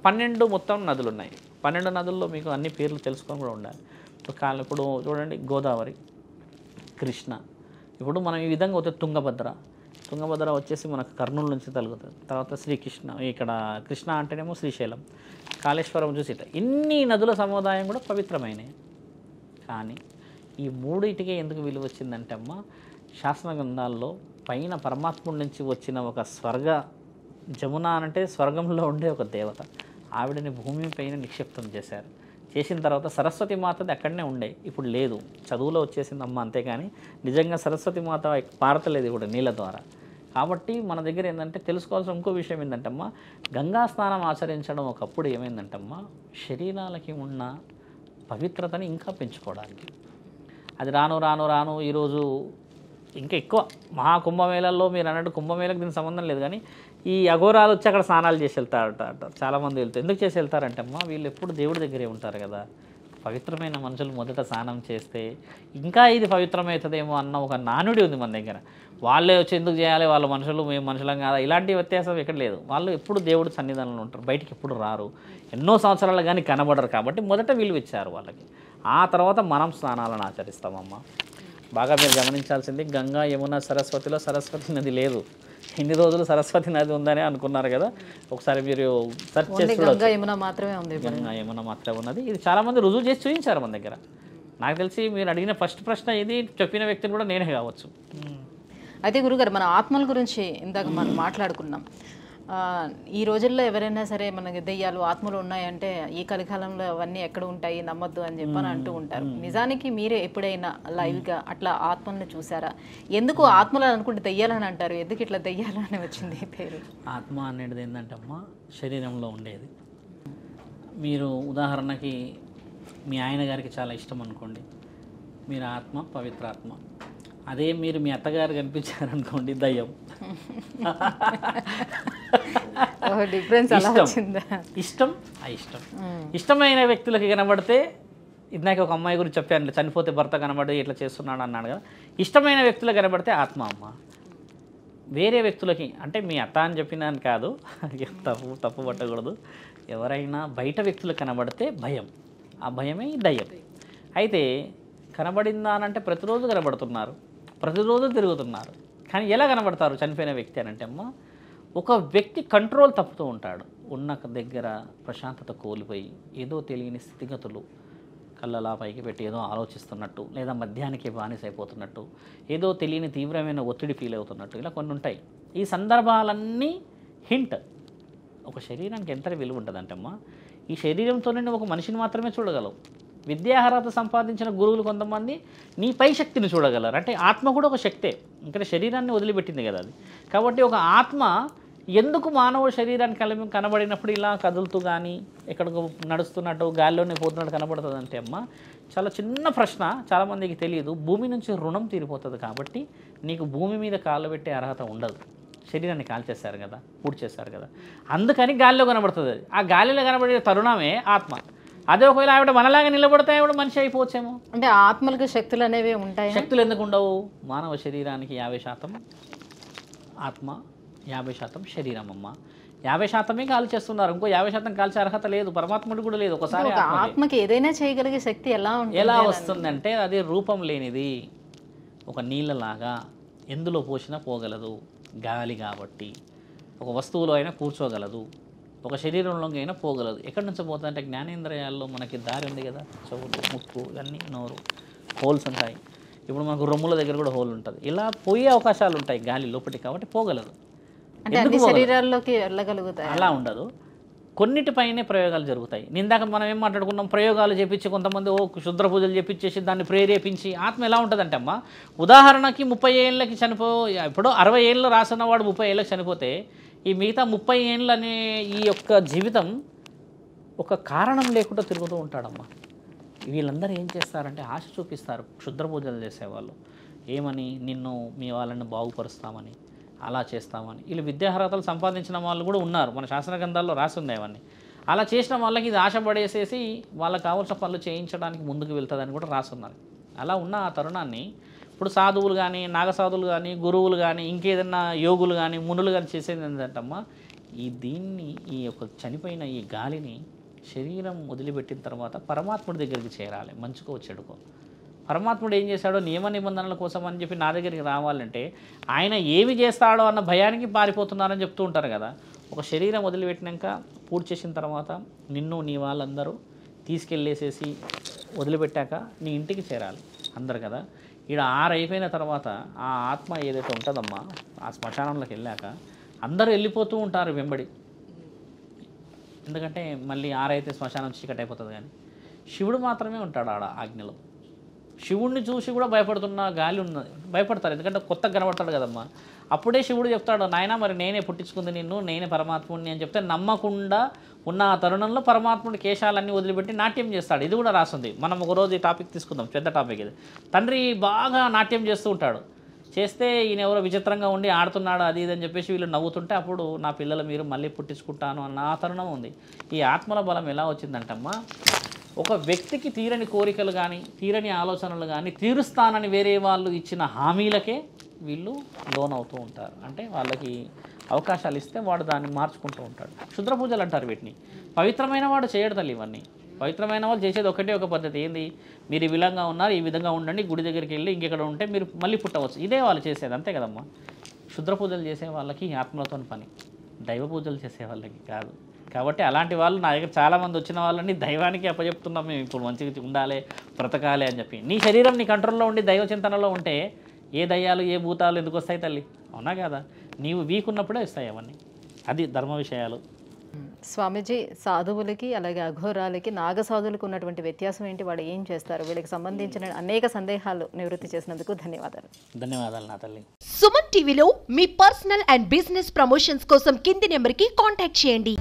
12 మొత్తం నదులు ఉన్నాయి. 12 నదుల్లో మీకు అన్ని పేర్లు తెలుసుకొని కూడా ఉండాలి. ఇప్పుడు చూడండి గోదావరి, కృష్ణ, ఇప్పుడు మనం ఈ విధంగా పోతే తుంగభద్ర వచ్చేసి మనకు కర్నూలు నుంచి తగులుతుంది. తర్వాత శ్రీకృష్ణ, ఇక్కడ కృష్ణ అంటేనేమో శ్రీశైలం, కాళేశ్వరం చూసి ఇట్లా ఇన్ని నదుల సముదాయం కూడా పవిత్రమైనవి. కానీ ఈ మూడింటికే ఎందుకు విలువ వచ్చిందంటే అమ్మ శాసన గ్రంథాల్లో పైన పరమాత్ముడి నుంచి వచ్చిన ఒక స్వర్గ జమున అంటే స్వర్గంలో ఉండే ఒక దేవత, ఆవిడని భూమి పైన నిక్షిప్తం చేశారు. చేసిన తర్వాత సరస్వతి మాతది అక్కడనే ఉండే, ఇప్పుడు లేదు, చదువులో వచ్చేసింది అమ్మ అంతేకాని నిజంగా సరస్వతి మాత పారతలేదు ఇప్పుడు నీళ్ళ ద్వారా. కాబట్టి మన దగ్గర ఏంటంటే తెలుసుకోవాల్సిన ఇంకో విషయం ఏంటంటమ్మా, గంగా స్నానం ఆచరించడం ఒకప్పుడు ఏమైందంటమ్మా శరీరాలకి ఉన్న పవిత్రతని ఇంకా పెంచుకోవడానికి. అది రాను రాను రాను ఈరోజు ఇంకా ఎక్కువ మహాకుంభమేళల్లో మీరు అన్నట్టు కుంభమేళకు దీనికి సంబంధం లేదు, కానీ ఈ అఘోరాలు వచ్చి అక్కడ స్నానాలు చేసి వెళ్తారట. చాలామంది వెళ్తారు. ఎందుకు చేసి వెళ్తారంటే అమ్మా వీళ్ళు ఎప్పుడు దేవుడి దగ్గరే ఉంటారు కదా. పవిత్రమైన మనుషులు మొదట స్నానం చేస్తే ఇంకా ఇది పవిత్రమవుతుందేమో అన్న ఒక నానుడి ఉంది మన దగ్గర. వాళ్ళే వచ్చి ఎందుకు చేయాలి, వాళ్ళ మనుషులు మేము మనుషులం కాదా, ఇలాంటి వ్యత్యాసం ఎక్కడ లేదు. వాళ్ళు ఎప్పుడు దేవుడి సన్నిధానంలో ఉంటారు, బయటికి ఎప్పుడు రారు, ఎన్నో సంవత్సరాలు కానీ కనబడరు. కాబట్టి మొదట విలువ ఇచ్చారు వాళ్ళకి. ఆ తర్వాత మనం స్నానాలను ఆచరిస్తామమ్మా. బాగా మీరు గమనించాల్సింది, గంగా యమున సరస్వతిలో సరస్వతి నది లేదు. ఇన్ని రోజులు సరస్వతి నది ఉందని అనుకున్నారు కదా, ఒకసారి మీరు సెర్చ్ చేసి గంగా యమున మాత్రమే ఉంది. గంగా యమున మాత్రమే ఉన్నది. ఇది చాలామంది రుజువు చేసి చూపించారు మన దగ్గర. నాకు తెలిసి మీరు అడిగిన ఫస్ట్ ప్రశ్న ఇది, చెప్పిన వ్యక్తిని కూడా నేనే కావచ్చు. అయితే గురుగారు, మన ఆత్మల గురించి ఇందాక మనం మాట్లాడుకున్నాం. ఈ రోజుల్లో ఎవరైనా సరే మనకి దెయ్యాలు ఆత్మలు ఉన్నాయంటే ఈ కలికాలంలో అవన్నీ ఎక్కడ ఉంటాయి, నమ్మొద్దు అని చెప్పని అంటూ ఉంటారు. నిజానికి మీరే ఎప్పుడైనా లైవ్గా అట్లా ఆత్మల్ని చూసారా? ఎందుకు ఆత్మలు అనుకుంటే దెయ్యాలని అంటారు, ఎందుకు ఇట్లా దెయ్యాలని వచ్చింది పేరు? ఆత్మ అనేది ఏంటంటమ్మా శరీరంలో ఉండేది. మీరు ఉదాహరణకి మీ ఆయన గారికి చాలా ఇష్టం అనుకోండి, మీరు ఆత్మ పవిత్రాత్మ. అదే మీరు మీ అత్తగారు కనిపించారనుకోండి దయ్యం. ఇష్టం అయిష్టం. ఇష్టమైన వ్యక్తులకి కనబడితే, ఇందాక ఒక అమ్మాయి గురించి చెప్పాను, చనిపోతే భర్త కనబడి ఇట్లా చేస్తున్నాడు అన్నాడు కదా, ఇష్టమైన వ్యక్తులకు కనబడితే ఆత్మ అమ్మ. వేరే వ్యక్తులకి అంటే మీ అత్త అని చెప్పినాను కాదు, తప్పు పట్టకూడదు. ఎవరైనా బయట వ్యక్తులకు కనబడితే భయం, ఆ భయమే దయ్యం. అయితే కనబడిందా అంటే ప్రతిరోజు కనబడుతున్నారు, ప్రతిరోజు తిరుగుతున్నారు. కానీ ఎలా కనబడతారు చనిపోయిన వ్యక్తి అని అంటే అమ్మ, ఒక వ్యక్తి కంట్రోల్ తప్పుతూ ఉంటాడు. ఉన్న దగ్గర ప్రశాంతత కోల్పోయి ఏదో తెలియని స్థితిగతులు, కళ్ళలా పైకి పెట్టి ఏదో ఆలోచిస్తున్నట్టు, లేదా మద్యానికి బానిసైపోతున్నట్టు, ఏదో తెలియని తీవ్రమైన ఒత్తిడి ఫీల్ అవుతున్నట్టు, ఇలా కొన్ని ఉంటాయి. ఈ సందర్భాలన్నీ హింట్. ఒక శరీరానికి ఎంత విలువ ఉంటుందంటే అమ్మ, ఈ శరీరంతోనే ఒక మనిషిని మాత్రమే చూడగలవు. విద్యార్హత సంపాదించిన గురువులు కొంతమంది నీ పై శక్తిని చూడగలరు. అంటే ఆత్మ కూడా ఒక శక్తే, ఇంకా శరీరాన్ని వదిలిపెట్టింది కదా అది. కాబట్టి ఒక ఆత్మ ఎందుకు మానవ శరీరాన్ని కనబడినప్పుడు ఇలా కదులుతూ కానీ ఎక్కడికి నడుస్తున్నట్టు గాల్లోనే పోతున్నట్టు కనబడుతుంది అంటే అమ్మ, చాలా చిన్న ప్రశ్న, చాలామందికి తెలియదు. భూమి నుంచి రుణం తీరిపోతుంది కాబట్టి నీకు భూమి మీద కాళ్ళు పెట్టే అర్హత ఉండదు. శరీరాన్ని కాల్చేశారు కదా, పూడ్చేశారు కదా, అందుకని గాలిలో కనబడుతుంది అది. ఆ గాలిలో కనబడే తరుణమే ఆత్మ. అదే ఒకవేళ ఆవిడ మనలాగా నిలబడితే ఆవిడ మనిషి అయిపోవచ్చేమో. అంటే ఆత్మలకు శక్తులు అనేవి ఉంటాయి. శక్తులు ఎందుకు ఉండవు? మానవ శరీరానికి 50% ఆత్మ, 50% శరీరం అమ్మ. 50% కాల్ చేస్తున్నారు, ఇంకో 50% కాల్చే అర్హత లేదు, పరమాత్ముడు కూడా లేదు. ఒకసారి ఆత్మకి ఏదైనా చేయగలిగే శక్తి ఎలా వస్తుందంటే అది రూపం లేనిది, ఒక నీళ్ళలాగా ఎందులో పోసినా పోగలదు, గాలి కాబట్టి. ఒక వస్తువులో అయినా కూర్చోగలదు, ఒక శరీరంలోకి అయినా పోగలదు. ఎక్కడి నుంచి పోతుందంటే జ్ఞానేంద్రియాల్లో మనకి దారి ఉంది కదా, చెవులు, ముక్కు, ఇవన్నీ నోరు, హోల్స్ ఉంటాయి. ఇప్పుడు మనకు రొమ్ముల దగ్గర కూడా హోల్ ఉంటుంది. ఇలా పోయే అవకాశాలు ఉంటాయి గాలి లోపలికి, కాబట్టి పోగలదు. శరీరాల్లోకి వెళ్ళగలుగుతాయి. అలా ఉండదు, కొన్నిటిపైనే ప్రయోగాలు జరుగుతాయి. నిందాక మనం ఏం మాట్లాడుకున్నాం, ప్రయోగాలు చేపించి కొంతమంది క్షుద్ర పూజలు చేపించేసి దాన్ని ప్రేరేపించి ఆత్మ ఎలా ఉంటుందంటే అమ్మ, ఉదాహరణకి 30 ఏళ్ళకి ఇప్పుడు 60 ఏళ్ళు రాసున్నవాడు 30 ఏళ్ళకి చనిపోతే ఈ మిగతా 30 ఏళ్ళు అనే ఈ యొక్క జీవితం ఒక కారణం లేకుండా తిరుగుతూ ఉంటాడమ్మా. వీళ్ళందరూ ఏం చేస్తారంటే ఆశ చూపిస్తారు, క్షుద్ర పూజలు చేసేవాళ్ళు. ఏమని? నిన్ను మీ వాళ్ళని బాగుపరుస్తామని, అలా చేస్తామని. వీళ్ళు విద్యార్హతలు సంపాదించిన వాళ్ళు కూడా ఉన్నారు, మన శాస్త్ర గ్రంథాల్లో రాసి ఉంది అవన్నీ. అలా చేసిన వాళ్ళకి ఇది ఆశ పడేసేసి వాళ్ళకి కావాల్సిన పనులు చేయించడానికి ముందుకు వెళ్తుందని కూడా రాసున్నారు. అలా ఉన్న ఆ తరుణాన్ని ఇప్పుడు సాధువులు కానీ, నాగసాధువులు కానీ, గురువులు కానీ, ఇంకేదన్నా యోగులు కానీ, మునులు కానీ చేసేది ఏంటంటమ్మా, దీన్ని ఈ యొక్క చనిపోయిన ఈ గాలిని శరీరం వదిలిపెట్టిన తర్వాత పరమాత్ముడి దగ్గరికి చేరాలి, మంచుకో చెడుకో. పరమాత్ముడు ఏం చేశాడో నియమ నిబంధనల కోసం అని చెప్పి నా దగ్గరికి రావాలంటే ఆయన ఏమి చేస్తాడో అన్న భయానికి పారిపోతున్నారని చెప్తూ ఉంటారు కదా. ఒక శరీరం వదిలిపెట్టినాక పూర్తి చేసిన తర్వాత నిన్ను నీ వాళ్ళందరూ తీసుకెళ్ళేసేసి వదిలిపెట్టాక నీ ఇంటికి చేరాలి అందరు కదా. ఈడ 6 అయిపోయిన తర్వాత ఆ ఆత్మ ఏదైతే ఉంటుందమ్మా, ఆ శ్మశానంలోకి వెళ్ళాక అందరూ వెళ్ళిపోతూ ఉంటారు వెంబడి. ఎందుకంటే మళ్ళీ 6 అయితే శ్మశానం చీకటి అయిపోతుంది. కానీ శివుడు మాత్రమే ఉంటాడు ఆడ ఆజ్ఞలో. శివుడిని చూసి కూడా భయపడుతున్న గాలి ఉన్నది, భయపడతారు, ఎందుకంటే కొత్తగా కనబడతాడు కదమ్మా. అప్పుడే శివుడు చెప్తాడు, నాయన మరి నేనే పుట్టించుకుంది నిన్ను, నేనే పరమాత్ముడిని అని చెప్తే నమ్మకుండా ఉన్న ఆ తరుణంలో పరమాత్ముడి కేశాలన్నీ వదిలిపెట్టి నాట్యం చేస్తాడు. ఇది కూడా రాస్తుంది. మనం ఒకరోజు ఈ టాపిక్ తీసుకుందాం, పెద్ద టాపిక్ ఇది. తండ్రి బాగా నాట్యం చేస్తూ ఉంటాడు, చేస్తే ఈయన ఎవరో విచిత్రంగా ఉండి ఆడుతున్నాడు అది ఇది అని చెప్పేసి వీళ్ళు నవ్వుతుంటే అప్పుడు నా పిల్లలు మీరు మళ్ళీ పుట్టించుకుంటాను అన్న ఆ తరుణం ఉంది. ఈ ఆత్మల బలం ఎలా వచ్చిందంటమ్మా, ఒక వ్యక్తికి తీరని కోరికలు కానీ, తీరని ఆలోచనలు కానీ తీరుస్తానని వేరే వాళ్ళు ఇచ్చిన హామీలకే వీళ్ళు లోన్ అవుతూ ఉంటారు. అంటే వాళ్ళకి అవకాశాలు ఇస్తే వాడు దాన్ని మార్చుకుంటూ ఉంటాడు. క్షుద్ర పూజలు అంటారు వీటిని. పవిత్రమైన వాడు చేయడు తల్లి ఇవన్నీ. పవిత్రమైన వాళ్ళు చేసేది ఒకటే ఒక పద్ధతి, ఏంది, మీరు ఈ విధంగా ఉన్నారు, ఈ విధంగా ఉండండి, గుడి దగ్గరికి వెళ్ళి ఇంకెక్కడ ఉంటే మీరు మళ్ళీ పుట్టవచ్చు, ఇదే వాళ్ళు చేసేది, అంతే కదమ్మా. క్షుద్ర పూజలు చేసే వాళ్ళకి ఆత్మలతో పని, దైవ పూజలు చేసే వాళ్ళకి కాదు. కాబట్టి అలాంటి వాళ్ళు నా దగ్గర చాలామంది వచ్చిన వాళ్ళని దైవానికి అప్పచెప్తున్నాం మేము, ఇప్పుడు మంచిగా ఉండాలి, బ్రతకాలి అని చెప్పి. నీ శరీరం నీ కంట్రోల్లో ఉండి దైవ చింతనలో ఉంటే ఏ దయ్యాలు ఏ భూతాలు ఎందుకు వస్తాయి తల్లి, అవునా కదా. నీవు వీకున్నప్పుడే వస్తాయి అవన్నీ. అది ధర్మ విషయాలు. స్వామీజీ, సాధువులకి అలాగే అఘోరాలకి నాగసాధువులకు ఉన్నటువంటి వ్యత్యాసం ఏంటి, వాడు ఏం చేస్తారు, వీళ్ళకి సంబంధించిన అనేక సందేహాలు నివృత్తి చేసినందుకు ధన్యవాదాలు. ధన్యవాదాలు నా తల్లి. సుమన్ టీవీలో మీ పర్సనల్ అండ్ బిజినెస్ ప్రమోషన్స్ కోసం కింది నెంబర్కి కాంటాక్ట్ చేయండి.